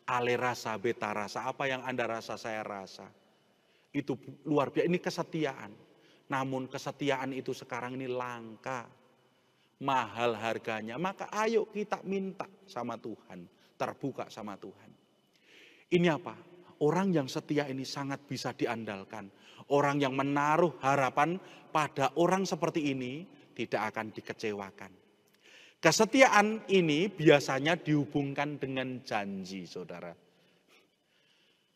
ale rasa, beta rasa, apa yang Anda rasa, saya rasa. Itu luar biasa, ini kesetiaan. Namun kesetiaan itu sekarang ini langka, mahal harganya. Maka ayo kita minta sama Tuhan, terbuka sama Tuhan. Ini apa? Orang yang setia ini sangat bisa diandalkan. Orang yang menaruh harapan pada orang seperti ini tidak akan dikecewakan. Kesetiaan ini biasanya dihubungkan dengan janji, saudara.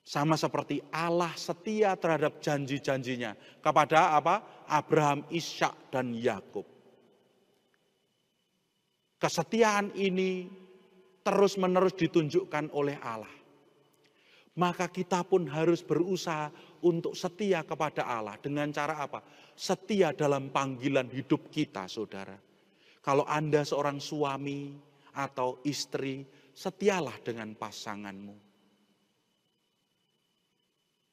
Sama seperti Allah setia terhadap janji-janjinya kepada apa? Abraham, Ishak, dan Yakub. Kesetiaan ini terus-menerus ditunjukkan oleh Allah. Maka kita pun harus berusaha untuk setia kepada Allah. Dengan cara apa? Setia dalam panggilan hidup kita, saudara. Kalau Anda seorang suami atau istri, setialah dengan pasanganmu.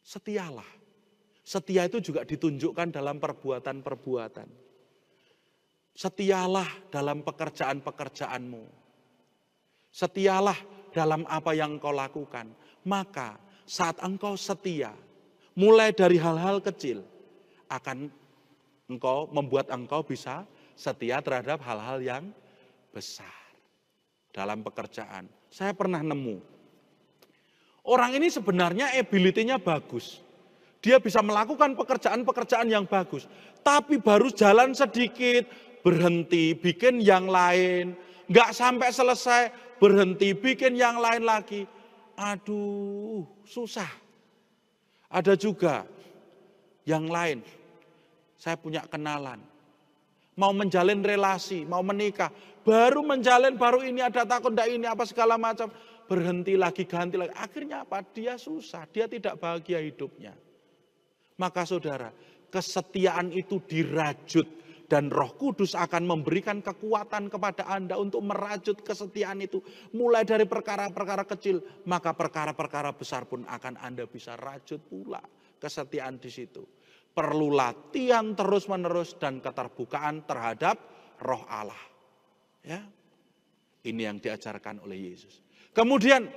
Setialah. Setia itu juga ditunjukkan dalam perbuatan-perbuatan. Setialah dalam pekerjaan-pekerjaanmu. Setialah dalam apa yang engkau lakukan. Maka saat engkau setia, mulai dari hal-hal kecil, akan membuat engkau bisa setia terhadap hal-hal yang besar. Dalam pekerjaan. Saya pernah nemu. Orang ini sebenarnya ability-nya bagus. Dia bisa melakukan pekerjaan-pekerjaan yang bagus. Tapi baru jalan sedikit, berhenti, bikin yang lain. Nggak sampai selesai, berhenti, bikin yang lain lagi. Aduh, susah. Ada juga yang lain. Saya punya kenalan. Mau menjalin relasi, mau menikah. Baru menjalin, baru ini ada takut, enggak ini apa segala macam. Berhenti lagi, ganti lagi. Akhirnya apa? Dia susah, dia tidak bahagia hidupnya. Maka saudara, kesetiaan itu dirajut. Dan Roh Kudus akan memberikan kekuatan kepada Anda untuk merajut kesetiaan itu. Mulai dari perkara-perkara kecil, maka perkara-perkara besar pun akan Anda bisa rajut pula kesetiaan di situ. Perlu latihan terus-menerus dan keterbukaan terhadap Roh Allah. Ya, ini yang diajarkan oleh Yesus. Kemudian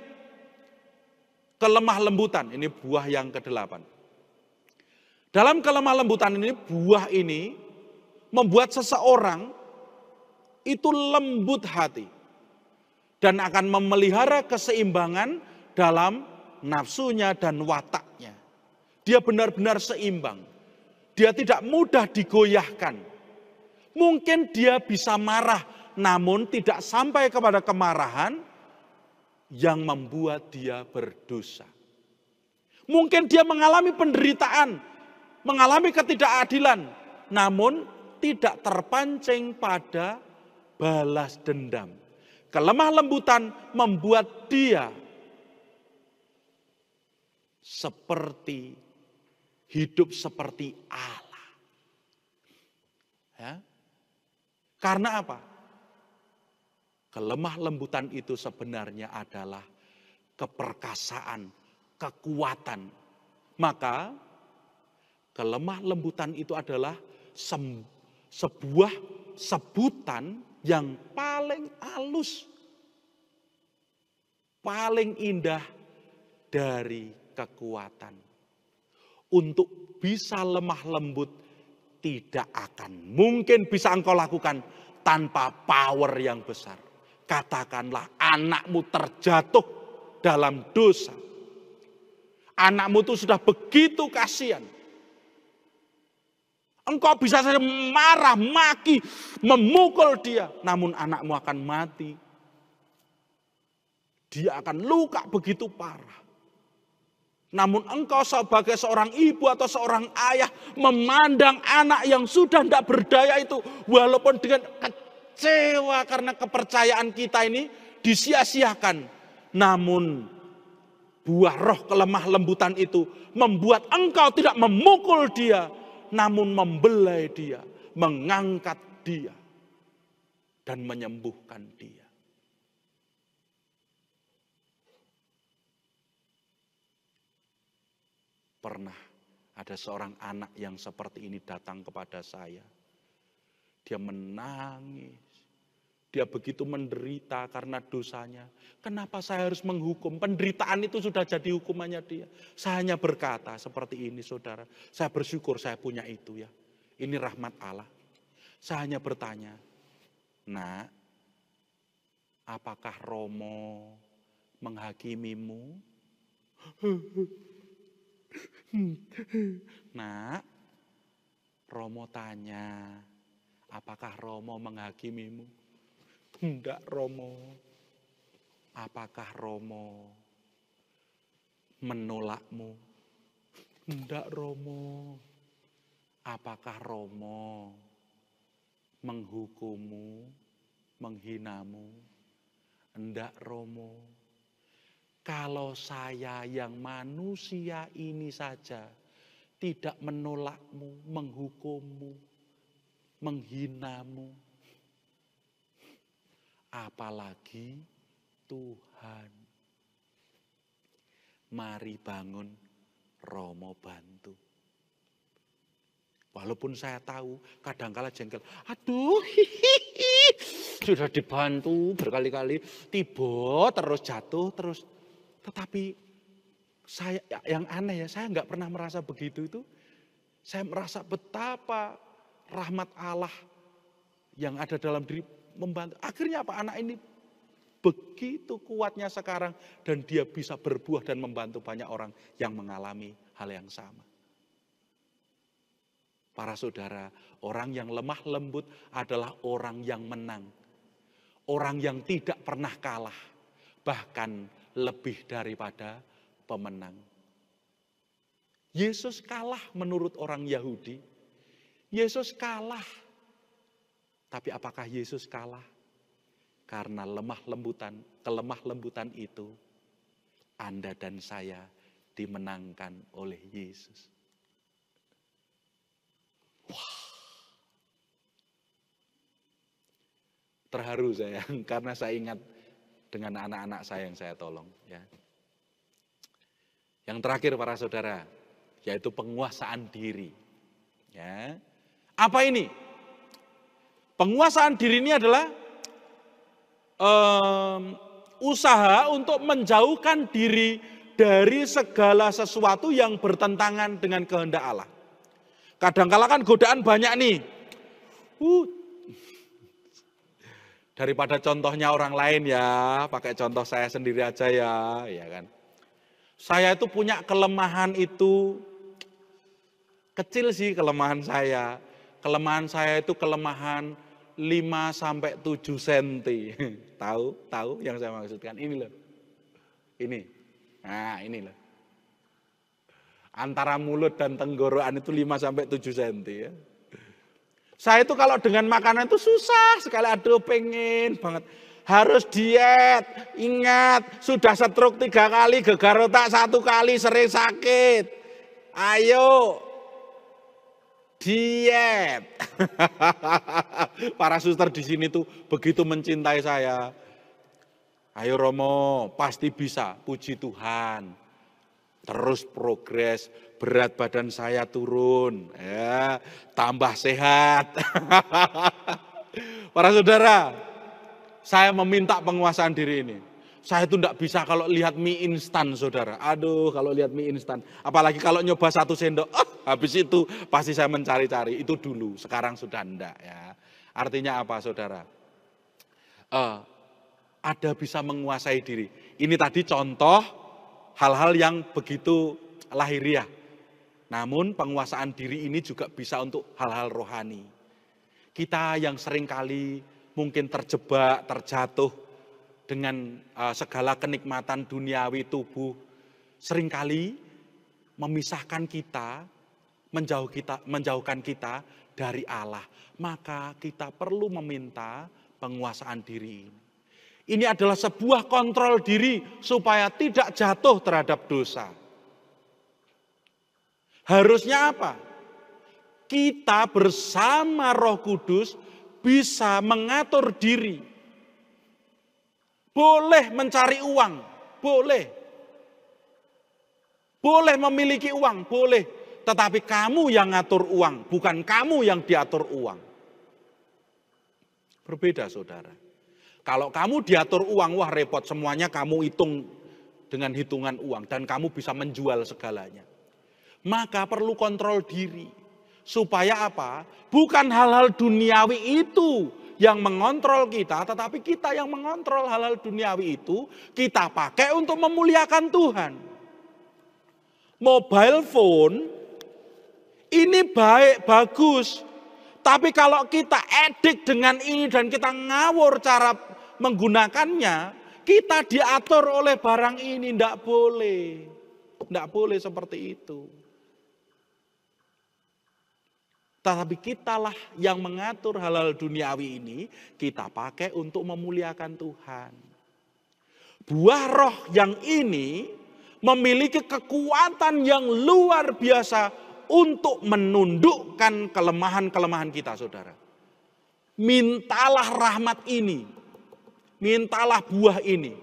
kelemah lembutan, ini buah yang ke-8. Dalam kelemah lembutan ini, buah ini membuat seseorang itu lembut hati dan akan memelihara keseimbangan dalam nafsunya dan wataknya. Dia benar-benar seimbang. Dia tidak mudah digoyahkan. Mungkin dia bisa marah, namun tidak sampai kepada kemarahan yang membuat dia berdosa. Mungkin dia mengalami penderitaan, mengalami ketidakadilan, namun tidak terpancing pada balas dendam. Kelemah lembutan membuat dia seperti hidup seperti Allah. Ya. Karena apa? Kelemah lembutan itu sebenarnya adalah keperkasaan, kekuatan. Maka kelemah lembutan itu adalah sebuah sebutan yang paling halus, paling indah dari kekuatan. Untuk bisa lemah lembut tidak akan mungkin bisa engkau lakukan tanpa power yang besar. Katakanlah anakmu terjatuh dalam dosa. Anakmu itu sudah begitu kasihan. Engkau bisa saja marah, maki, memukul dia. Namun anakmu akan mati. Dia akan luka begitu parah. Namun engkau sebagai seorang ibu atau seorang ayah memandang anak yang sudah tidak berdaya itu. Walaupun dengan kecewa karena kepercayaan kita ini disia-siakan. Namun buah roh kelemah lembutan itu membuat engkau tidak memukul dia. Namun membelai dia, mengangkat dia, dan menyembuhkan dia. Pernah ada seorang anak yang seperti ini datang kepada saya. Dia menangis, Dia begitu menderita karena dosanya. Kenapa saya harus menghukum? Penderitaan itu sudah jadi hukumannya dia. Saya hanya berkata seperti ini saudara. Saya bersyukur saya punya itu ya. Ini rahmat Allah. Saya hanya bertanya, Nak, apakah Romo menghakimimu? Nak, Romo tanya, apakah Romo menghakimimu? Enggak Romo. Apakah Romo menolakmu? Enggak Romo. Apakah Romo menghukummu, menghinamu? Enggak Romo. Kalau saya yang manusia ini saja tidak menolakmu, menghukummu, menghinamu, apalagi Tuhan. Mari bangun, Romo bantu. Walaupun saya tahu kadangkala jengkel. Aduh, sudah dibantu berkali-kali, tiba terus jatuh terus. Tetapi saya yang aneh ya, saya nggak pernah merasa begitu itu. Saya merasa betapa rahmat Allah yang ada dalam diri membantu. Akhirnya apa? Anak ini begitu kuatnya sekarang dan dia bisa berbuah dan membantu banyak orang yang mengalami hal yang sama. Para saudara, orang yang lemah lembut adalah orang yang menang. Orang yang tidak pernah kalah, bahkan lebih daripada pemenang. Yesus kalah menurut orang Yahudi. Yesus kalah. Tapi apakah Yesus kalah? Karena kelemah lembutan itu, Anda dan saya dimenangkan oleh Yesus. Wah. Terharu saya, karena saya ingat dengan anak-anak saya yang saya tolong. Ya. Yang terakhir para saudara, yaitu penguasaan diri. Ya. Apa ini? Penguasaan diri ini adalah usaha untuk menjauhkan diri dari segala sesuatu yang bertentangan dengan kehendak Allah. Kadangkala kan godaan banyak nih. Daripada contohnya orang lain ya, pakai contoh saya sendiri aja ya, ya kan. Saya itu punya kelemahan itu, kecil sih kelemahan saya. Kelemahan saya itu kelemahan 5-7 cm. Tahu yang saya maksudkan? Ini loh. Ini. Nah, ini loh. Antara mulut dan tenggorokan itu 5-7 cm ya. Saya itu kalau dengan makanan itu susah sekali, aduh pengen banget. Harus diet, ingat sudah stroke 3 kali, gegar otak 1 kali, sering sakit. Ayo, diet. Para suster di sini tuh begitu mencintai saya. Ayo Romo, pasti bisa, puji Tuhan. Terus progres, berat badan saya turun, ya, tambah sehat. Para saudara, saya meminta penguasaan diri ini. Saya itu enggak bisa kalau lihat mie instan, saudara. Aduh, kalau lihat mie instan. Apalagi kalau nyoba 1 sendok, habis itu pasti saya mencari-cari. Itu dulu, sekarang sudah enggak. Ya. Artinya apa, saudara? Ada bisa menguasai diri. Ini tadi contoh hal-hal yang begitu lahiriah. Namun penguasaan diri ini juga bisa untuk hal-hal rohani. Kita yang seringkali mungkin terjebak, terjatuh dengan segala kenikmatan duniawi tubuh, seringkali memisahkan kita, menjauhkan kita dari Allah. Maka kita perlu meminta penguasaan diri ini. Ini adalah sebuah kontrol diri supaya tidak jatuh terhadap dosa. Harusnya apa? Kita bersama Roh Kudus bisa mengatur diri. Boleh mencari uang, boleh. Boleh memiliki uang, boleh. Tetapi kamu yang ngatur uang, bukan kamu yang diatur uang. Berbeda, saudara. Kalau kamu diatur uang, wah repot, semuanya kamu hitung dengan hitungan uang dan kamu bisa menjual segalanya. Maka perlu kontrol diri. Supaya apa? Bukan hal-hal duniawi itu yang mengontrol kita, tetapi kita yang mengontrol hal-hal duniawi itu, kita pakai untuk memuliakan Tuhan. Mobile phone ini baik, bagus. Tapi kalau kita edik dengan ini dan kita ngawur cara menggunakannya, kita diatur oleh barang ini, tidak boleh. Tidak boleh seperti itu. Tapi kitalah yang mengatur hal-hal duniawi ini, kita pakai untuk memuliakan Tuhan. Buah roh yang ini memiliki kekuatan yang luar biasa untuk menundukkan kelemahan-kelemahan kita, saudara. Mintalah rahmat ini, mintalah buah ini.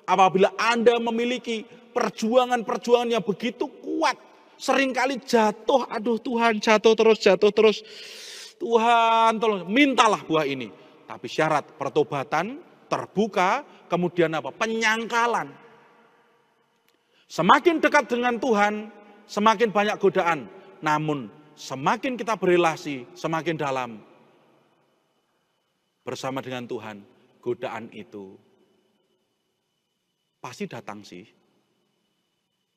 Apabila Anda memiliki perjuangan-perjuangan yang begitu kuat, seringkali jatuh, aduh Tuhan, jatuh terus. Tuhan tolong, mintalah buah ini. Tapi syarat pertobatan, terbuka, kemudian apa? Penyangkalan. Semakin dekat dengan Tuhan, semakin banyak godaan. Namun semakin kita berelasi, semakin dalam bersama dengan Tuhan, godaan itu pasti datang sih.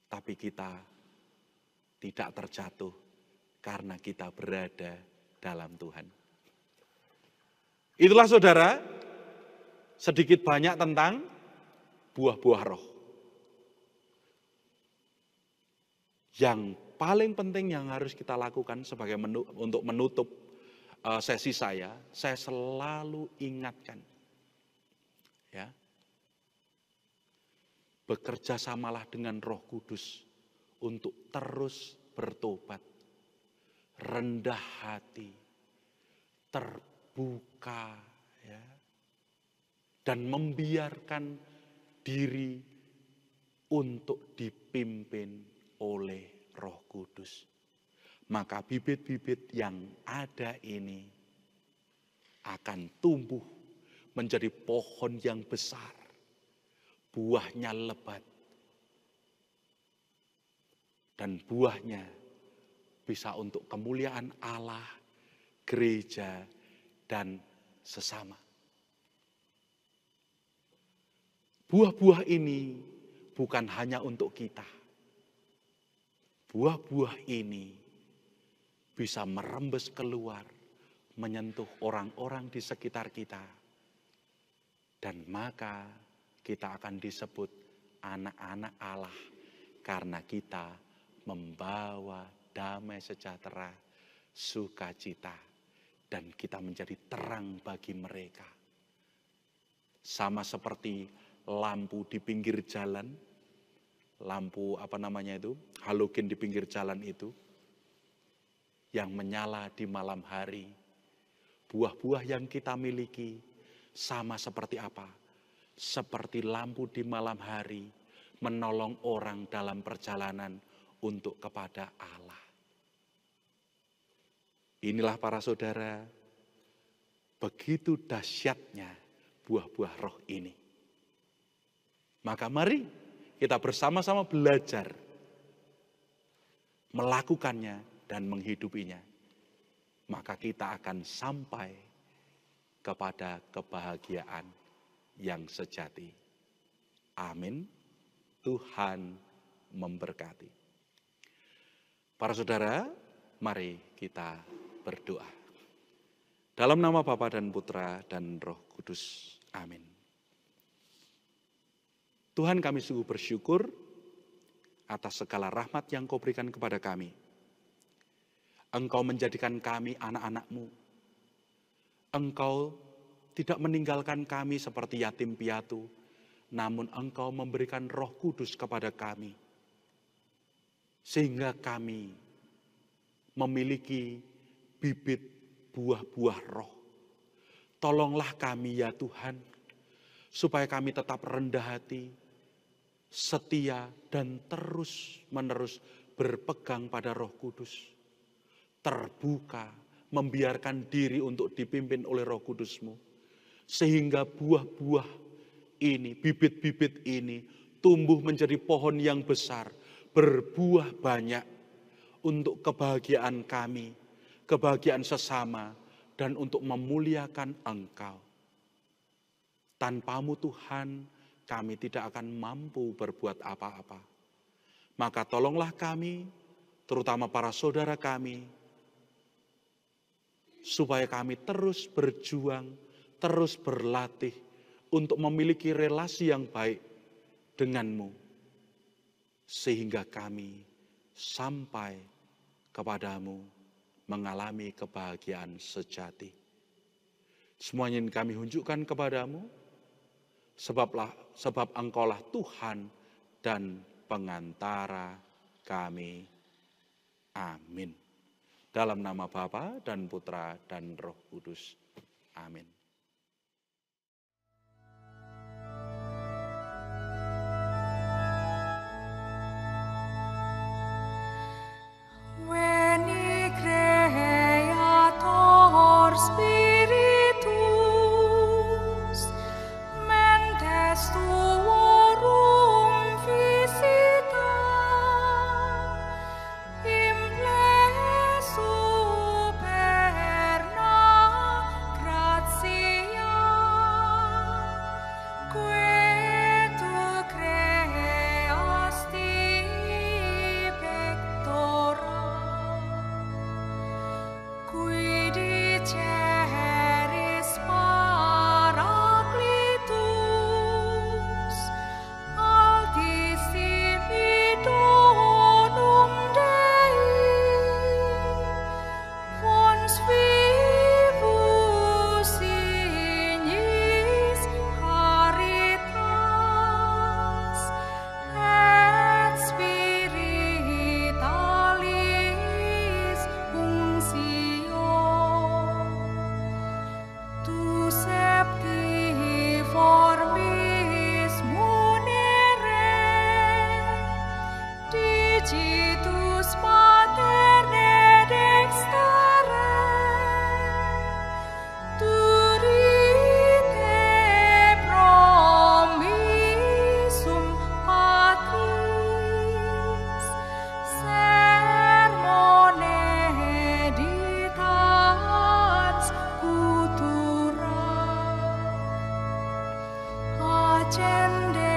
Tapi kita tidak terjatuh karena kita berada dalam Tuhan. Itulah saudara, sedikit banyak tentang buah-buah roh. Yang paling penting yang harus kita lakukan sebagai untuk menutup sesi saya selalu ingatkan. Ya. Bekerja samalah dengan Roh Kudus untuk terus bertobat, rendah hati, terbuka, ya, dan membiarkan diri untuk dipimpin oleh Roh Kudus. Maka bibit-bibit yang ada ini akan tumbuh menjadi pohon yang besar, buahnya lebat, dan buahnya bisa untuk kemuliaan Allah, gereja, dan sesama. Buah-buah ini bukan hanya untuk kita. Buah-buah ini bisa merembes keluar, menyentuh orang-orang di sekitar kita. Dan maka kita akan disebut anak-anak Allah karena kita membawa damai sejahtera, sukacita, dan kita menjadi terang bagi mereka. Sama seperti lampu di pinggir jalan, lampu halogen di pinggir jalan itu, yang menyala di malam hari. Buah-buah yang kita miliki sama seperti apa? Seperti lampu di malam hari, menolong orang dalam perjalanan untuk kepada Allah. Inilah para saudara, begitu dahsyatnya buah-buah roh ini. Maka mari kita bersama-sama belajar melakukannya dan menghidupinya. Maka kita akan sampai kepada kebahagiaan yang sejati. Amin. Tuhan memberkati. Para saudara, mari kita berdoa. Dalam nama Bapa dan Putra dan Roh Kudus. Amin. Tuhan, kami sungguh bersyukur atas segala rahmat yang Kau berikan kepada kami. Engkau menjadikan kami anak-anak-Mu. Engkau tidak meninggalkan kami seperti yatim piatu, namun Engkau memberikan Roh Kudus kepada kami. Sehingga kami memiliki bibit buah-buah roh. Tolonglah kami ya Tuhan, supaya kami tetap rendah hati, setia, dan terus-menerus berpegang pada Roh Kudus. Terbuka, membiarkan diri untuk dipimpin oleh Roh Kudus-Mu. Sehingga buah-buah ini, bibit-bibit ini tumbuh menjadi pohon yang besar, berbuah banyak untuk kebahagiaan kami, kebahagiaan sesama, dan untuk memuliakan Engkau. Tanpamu Tuhan, kami tidak akan mampu berbuat apa-apa. Maka tolonglah kami, terutama para saudara kami, supaya kami terus berjuang, terus berlatih untuk memiliki relasi yang baik denganmu. Sehingga kami sampai kepadamu mengalami kebahagiaan sejati. Semuanya ini kami tunjukkan kepadamu, sebab Engkaulah Tuhan dan pengantara kami. Amin. Dalam nama Bapa dan Putra dan Roh Kudus. Amin. Veni Creator Spiritus, mentes tuorum visita, implesu perna gratia, que tu creasti pectora, qui diceris Paraclitus, altissimi donum Dei, fons vivus ignis caritas, et spiritualis unctio. Tu septi formis munere, digitus paterne dextere, turite promisum Patris, sermone ditans futura, accende